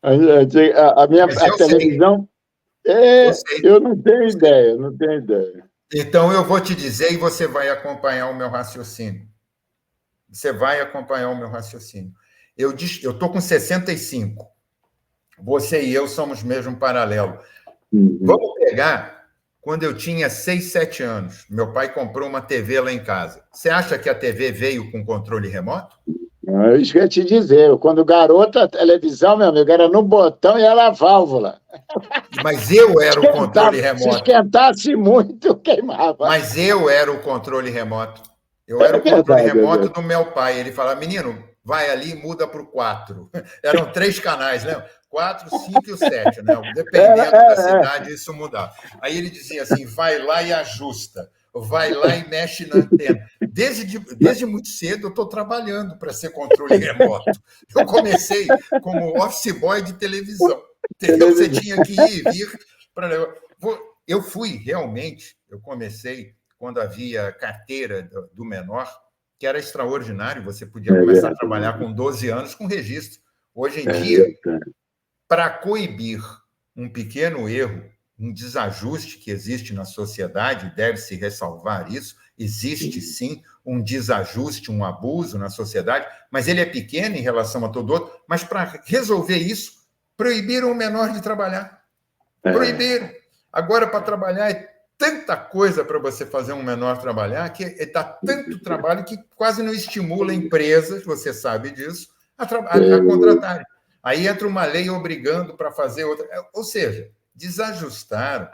a minha televisão... eu não tenho ideia. Então, eu vou te dizer e você vai acompanhar o meu raciocínio. Eu estou com 65. Você e eu somos mesmo paralelo. Vamos pegar quando eu tinha 6, 7 anos. Meu pai comprou uma TV lá em casa. Você acha que a TV veio com controle remoto? Isso que eu ia te dizer. Quando garota, a televisão, meu amigo, era no botão e era a válvula. Mas eu era o controle remoto. Se esquentasse muito, queimava. Mas eu era o controle remoto. Eu era o controle remoto do meu pai. Ele falava, menino, vai ali e muda para o 4. Eram 3 canais, né? 4, 5 e o 7, né? Dependendo da cidade, isso mudava. Aí ele dizia assim, vai lá e ajusta. Vai lá e mexe na antena. Desde muito cedo eu estou trabalhando para ser controle remoto. Eu comecei como office boy de televisão. Entendeu? Você tinha que ir e vir. Eu comecei quando havia carteira do menor, que era extraordinário, você podia começar a trabalhar com 12 anos com registro. Hoje em dia, para coibir um pequeno erro, um desajuste que existe na sociedade, deve-se ressalvar isso, existe sim um desajuste, um abuso na sociedade, mas ele é pequeno em relação a todo outro, mas para resolver isso, proibiram o menor de trabalhar. Proibiram. Agora, para trabalhar, tanta coisa para você fazer um menor trabalhar, que dá tanto trabalho que quase não estimula empresas, você sabe disso, a contratarem. Aí entra uma lei obrigando para fazer outra. Ou seja, desajustaram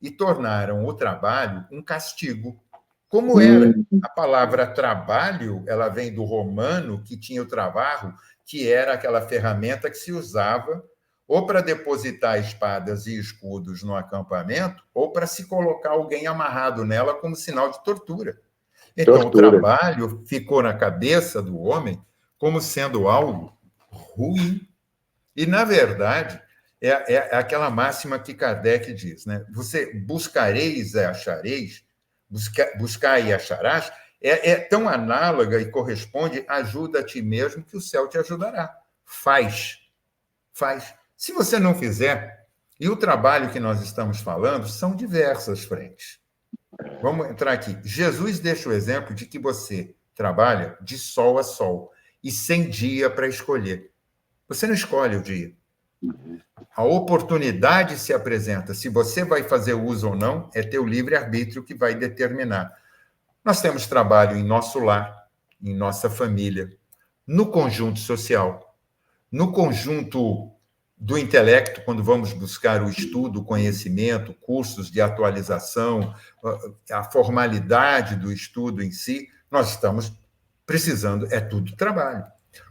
e tornaram o trabalho um castigo. Como era? A palavra trabalho, ela vem do romano, que tinha o trabalho, que era aquela ferramenta que se usava ou para depositar espadas e escudos no acampamento, ou para se colocar alguém amarrado nela como sinal de tortura. Então, o trabalho ficou na cabeça do homem como sendo algo ruim. E, na verdade, é aquela máxima que Kardec diz, né? Você buscareis e achareis, buscar e acharás, é tão análoga e corresponde, ajuda a ti mesmo que o céu te ajudará. Faz. Se você não fizer, e o trabalho que nós estamos falando são diversas frentes. Vamos entrar aqui. Jesus deixa o exemplo de que você trabalha de sol a sol e sem dia para escolher. Você não escolhe o dia. A oportunidade se apresenta. Se você vai fazer uso ou não, é teu livre-arbítrio que vai determinar. Nós temos trabalho em nosso lar, em nossa família, no conjunto social, no conjunto do intelecto, quando vamos buscar o estudo, o conhecimento, cursos de atualização, a formalidade do estudo em si, nós estamos precisando, é tudo trabalho.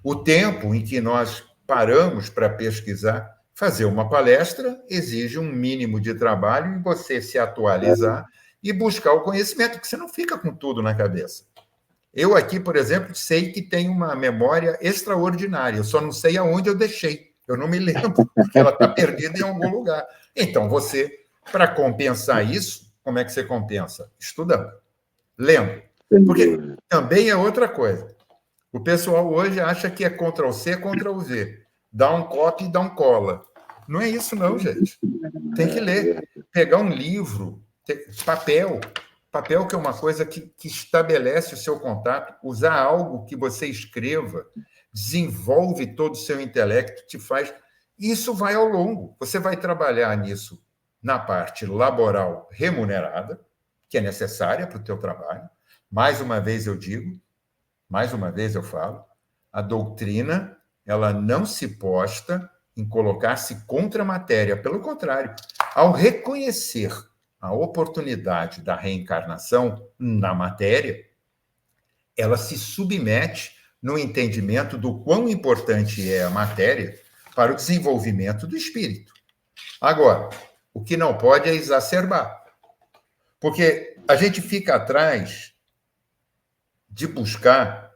O tempo em que nós paramos para pesquisar, fazer uma palestra, exige um mínimo de trabalho em você se atualizar e buscar o conhecimento, porque você não fica com tudo na cabeça. Eu aqui, por exemplo, sei que tenho uma memória extraordinária, eu só não sei aonde eu deixei. Eu não me lembro, porque ela está perdida em algum lugar. Então, você, para compensar isso, como é que você compensa? Estudando, lendo. Porque também é outra coisa. O pessoal hoje acha que é Ctrl+C, Ctrl+V. Dá um copy e dá um cola. Não é isso não, gente. Tem que ler. Pegar um livro, papel. Papel que é uma coisa que estabelece o seu contato. Usar algo que você escreva, desenvolve todo o seu intelecto, te faz... Isso vai ao longo. Você vai trabalhar nisso na parte laboral remunerada, que é necessária para o teu trabalho. Mais uma vez eu digo, mais uma vez eu falo, a doutrina, ela não se posta em colocar-se contra a matéria. Pelo contrário, ao reconhecer a oportunidade da reencarnação na matéria, ela se submete no entendimento do quão importante é a matéria para o desenvolvimento do espírito. Agora, o que não pode é exacerbar, porque a gente fica atrás de buscar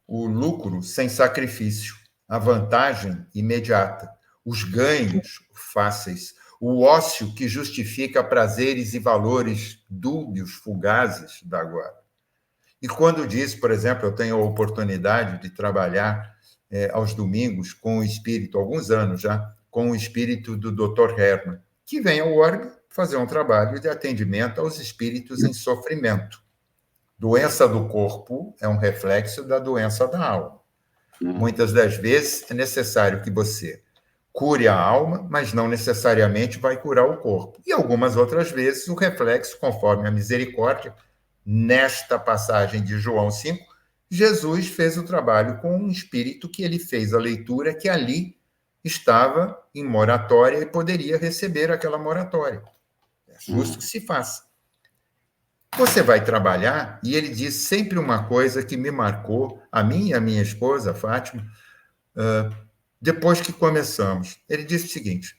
o lucro sem sacrifício, a vantagem imediata, os ganhos fáceis, o ócio que justifica prazeres e valores dúbios, fugazes da agora. E quando diz, por exemplo, eu tenho a oportunidade de trabalhar aos domingos com o espírito, alguns anos já, com o espírito do Dr. Herman, que vem ao orbe fazer um trabalho de atendimento aos espíritos em sofrimento. Doença do corpo é um reflexo da doença da alma. Muitas das vezes é necessário que você cure a alma, mas não necessariamente vai curar o corpo. E algumas outras vezes o reflexo, conforme a misericórdia, nesta passagem de João 5, Jesus fez o trabalho com um espírito que ele fez a leitura, que ali estava em moratória e poderia receber aquela moratória. É justo que se faça. Você vai trabalhar, e ele diz sempre uma coisa que me marcou, a mim e a minha esposa, Fátima, depois que começamos. Ele disse o seguinte: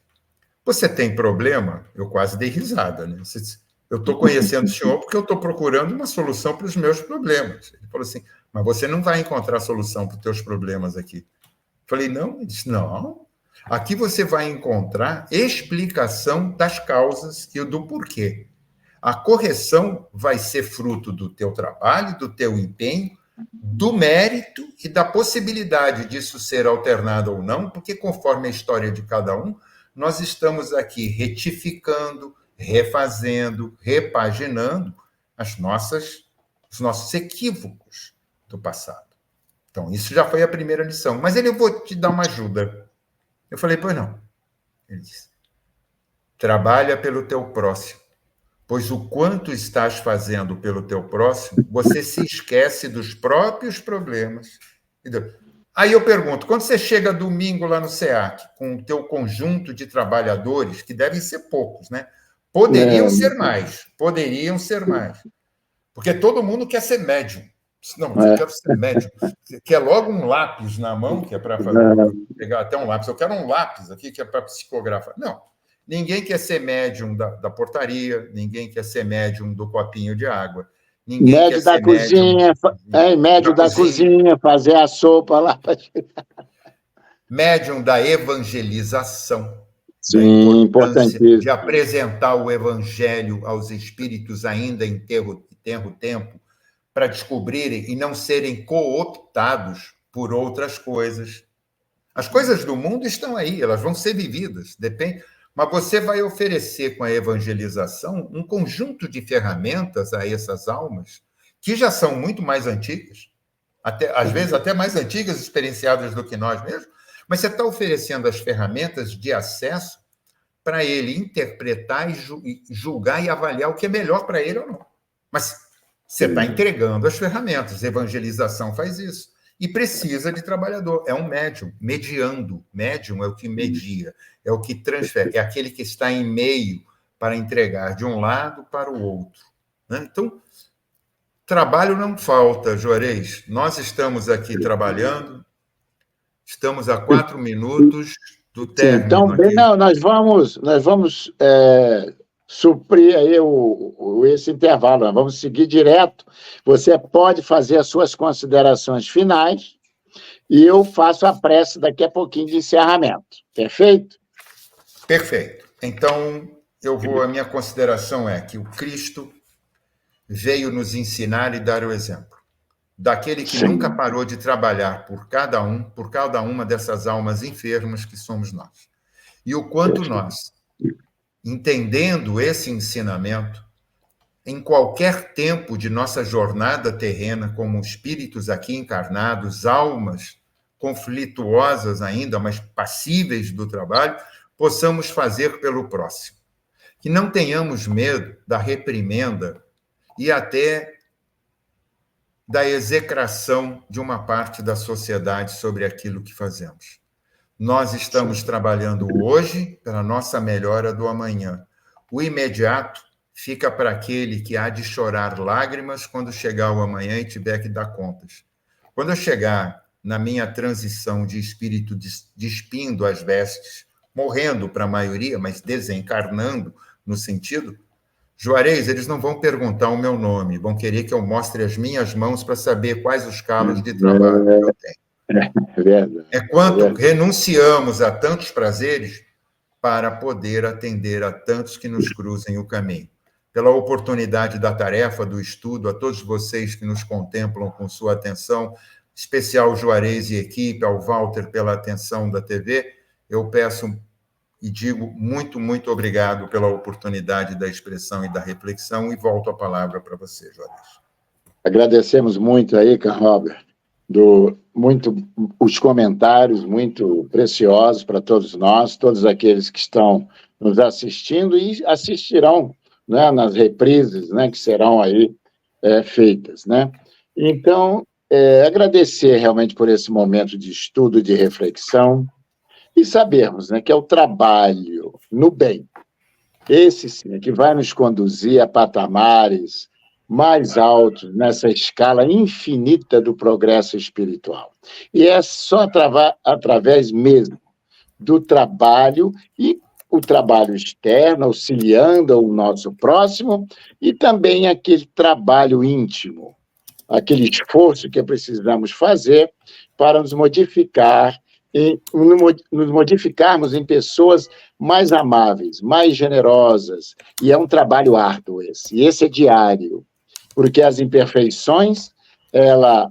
você tem problema? Eu quase dei risada, né? Eu estou conhecendo o senhor porque eu estou procurando uma solução para os meus problemas. Ele falou assim, mas você não vai encontrar solução para os teus problemas aqui. Eu falei, não. Ele disse, não. Aqui você vai encontrar explicação das causas e do porquê. A correção vai ser fruto do teu trabalho, do teu empenho, do mérito e da possibilidade disso ser alternado ou não, porque conforme a história de cada um, nós estamos aqui retificando, refazendo, repaginando os nossos equívocos do passado. Então, isso já foi a primeira lição. Mas eu vou te dar uma ajuda. Eu falei, pois não. Ele disse, trabalha pelo teu próximo. pois o quanto estás fazendo pelo teu próximo, você se esquece dos próprios problemas. Aí eu pergunto, quando você chega domingo lá no SEAC, com o teu conjunto de trabalhadores, que devem ser poucos, né? Poderiam ser mais, porque todo mundo quer ser médium. Não, eu quero ser médium. Quer logo um lápis na mão, que é para pegar até um lápis. Eu quero um lápis aqui, que é para psicografar. Não, ninguém quer ser médium da portaria, ninguém quer ser médium do copinho de água. Ninguém médio quer da ser cozinha, médium da cozinha, fazer a sopa lá. Médium da evangelização. Sim, importantíssimo. De apresentar o evangelho aos espíritos ainda em tenro tempo, para descobrirem e não serem cooptados por outras coisas. As coisas do mundo estão aí, elas vão ser vividas, depende. Mas você vai oferecer com a evangelização um conjunto de ferramentas a essas almas que já são muito mais antigas, às vezes até mais antigas, experienciadas do que nós mesmos, mas você está oferecendo as ferramentas de acesso para ele interpretar e julgar e avaliar o que é melhor para ele ou não. Mas você está entregando as ferramentas, a evangelização faz isso. E precisa de trabalhador, é um médium, mediando. Médium é o que media, é o que transfere, é aquele que está em meio para entregar de um lado para o outro. Né? Então, trabalho não falta, Juarez. Nós estamos aqui trabalhando, estamos a 4 minutos do término. Então, bem, não, nós vamos suprir aí esse intervalo, nós vamos seguir direto. Você pode fazer as suas considerações finais e eu faço a prece daqui a pouquinho de encerramento. Perfeito? Perfeito. Então, a minha consideração é que o Cristo veio nos ensinar e dar o exemplo daquele que nunca parou de trabalhar por cada uma dessas almas enfermas que somos nós. E o quanto nós, entendendo esse ensinamento, em qualquer tempo de nossa jornada terrena, como espíritos aqui encarnados, almas conflituosas ainda, mas passíveis do trabalho, possamos fazer pelo próximo. Que não tenhamos medo da reprimenda e até da execração de uma parte da sociedade sobre aquilo que fazemos. Nós estamos trabalhando hoje para a nossa melhora do amanhã. O imediato fica para aquele que há de chorar lágrimas quando chegar o amanhã e tiver que dar contas. Quando eu chegar na minha transição de espírito despindo as vestes, morrendo para a maioria, mas desencarnando no sentido, Juarez, eles não vão perguntar o meu nome, vão querer que eu mostre as minhas mãos para saber quais os calos de trabalho que eu tenho. É quanto renunciamos a tantos prazeres para poder atender a tantos que nos cruzem o caminho. Pela oportunidade da tarefa, do estudo, a todos vocês que nos contemplam com sua atenção, especial Juarez e equipe, ao Walter pela atenção da TV, eu peço e digo muito, muito obrigado pela oportunidade da expressão e da reflexão e volto a palavra para você, Juarez. Agradecemos muito aí, Carl Robert, os comentários muito preciosos para todos nós, todos aqueles que estão nos assistindo e assistirão, né, nas reprises, né, que serão aí feitas, né? Então, agradecer realmente por esse momento de estudo, de reflexão, e sabermos, né, que é o trabalho no bem, esse sim, que vai nos conduzir a patamares mais altos nessa escala infinita do progresso espiritual. E é só através mesmo do trabalho, e o trabalho externo, auxiliando o nosso próximo, e também aquele trabalho íntimo, aquele esforço que precisamos fazer para nos modificar, nos modificarmos em pessoas mais amáveis, mais generosas, e é um trabalho árduo e esse é diário, porque as imperfeições, elas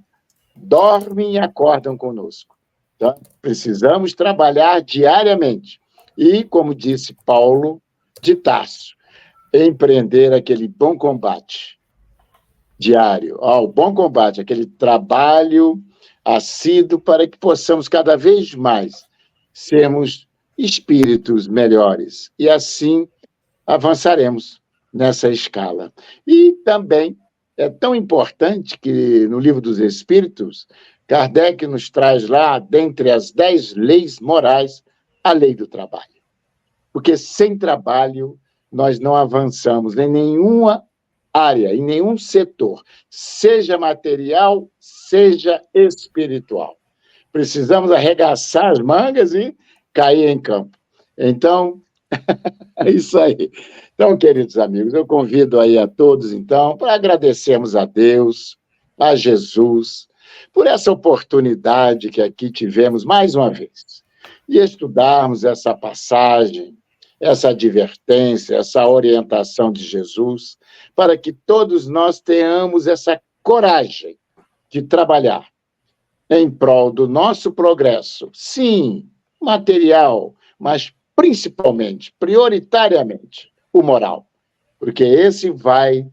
dormem e acordam conosco. Então, precisamos trabalhar diariamente, e, como disse Paulo de Tarso, empreender aquele bom combate diário, o bom combate, aquele trabalho assíduo para que possamos cada vez mais sermos espíritos melhores. E assim avançaremos nessa escala. E também é tão importante que no Livro dos Espíritos, Kardec nos traz lá, dentre as 10 leis morais, a lei do trabalho. Porque sem trabalho nós não avançamos em nenhuma área, em nenhum setor, seja material, seja espiritual. Precisamos arregaçar as mangas e cair em campo. Então, é isso aí. Então, queridos amigos, eu convido aí a todos, então, para agradecermos a Deus, a Jesus, por essa oportunidade que aqui tivemos mais uma vez, de estudarmos essa passagem, essa advertência, essa orientação de Jesus, para que todos nós tenhamos essa coragem de trabalhar em prol do nosso progresso, sim, material, mas principalmente, prioritariamente, o moral, porque esse vai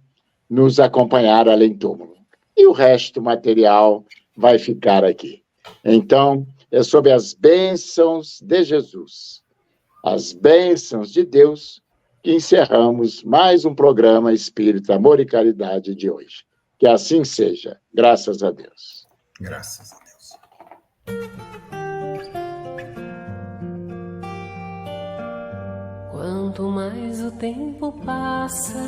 nos acompanhar além túmulo. E o resto material vai ficar aqui. Então, é sob as bênçãos de Jesus, as bênçãos de Deus, que encerramos mais um programa Espírito, Amor e Caridade de hoje. Que assim seja. Graças a Deus. Graças a Deus. Quanto mais o tempo passa,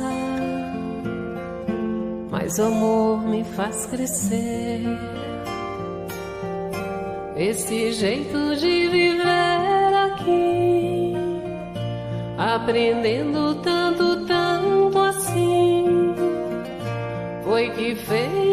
mais o amor me faz crescer. Esse jeito de viver aqui, aprendendo tanto, tanto assim, foi que fez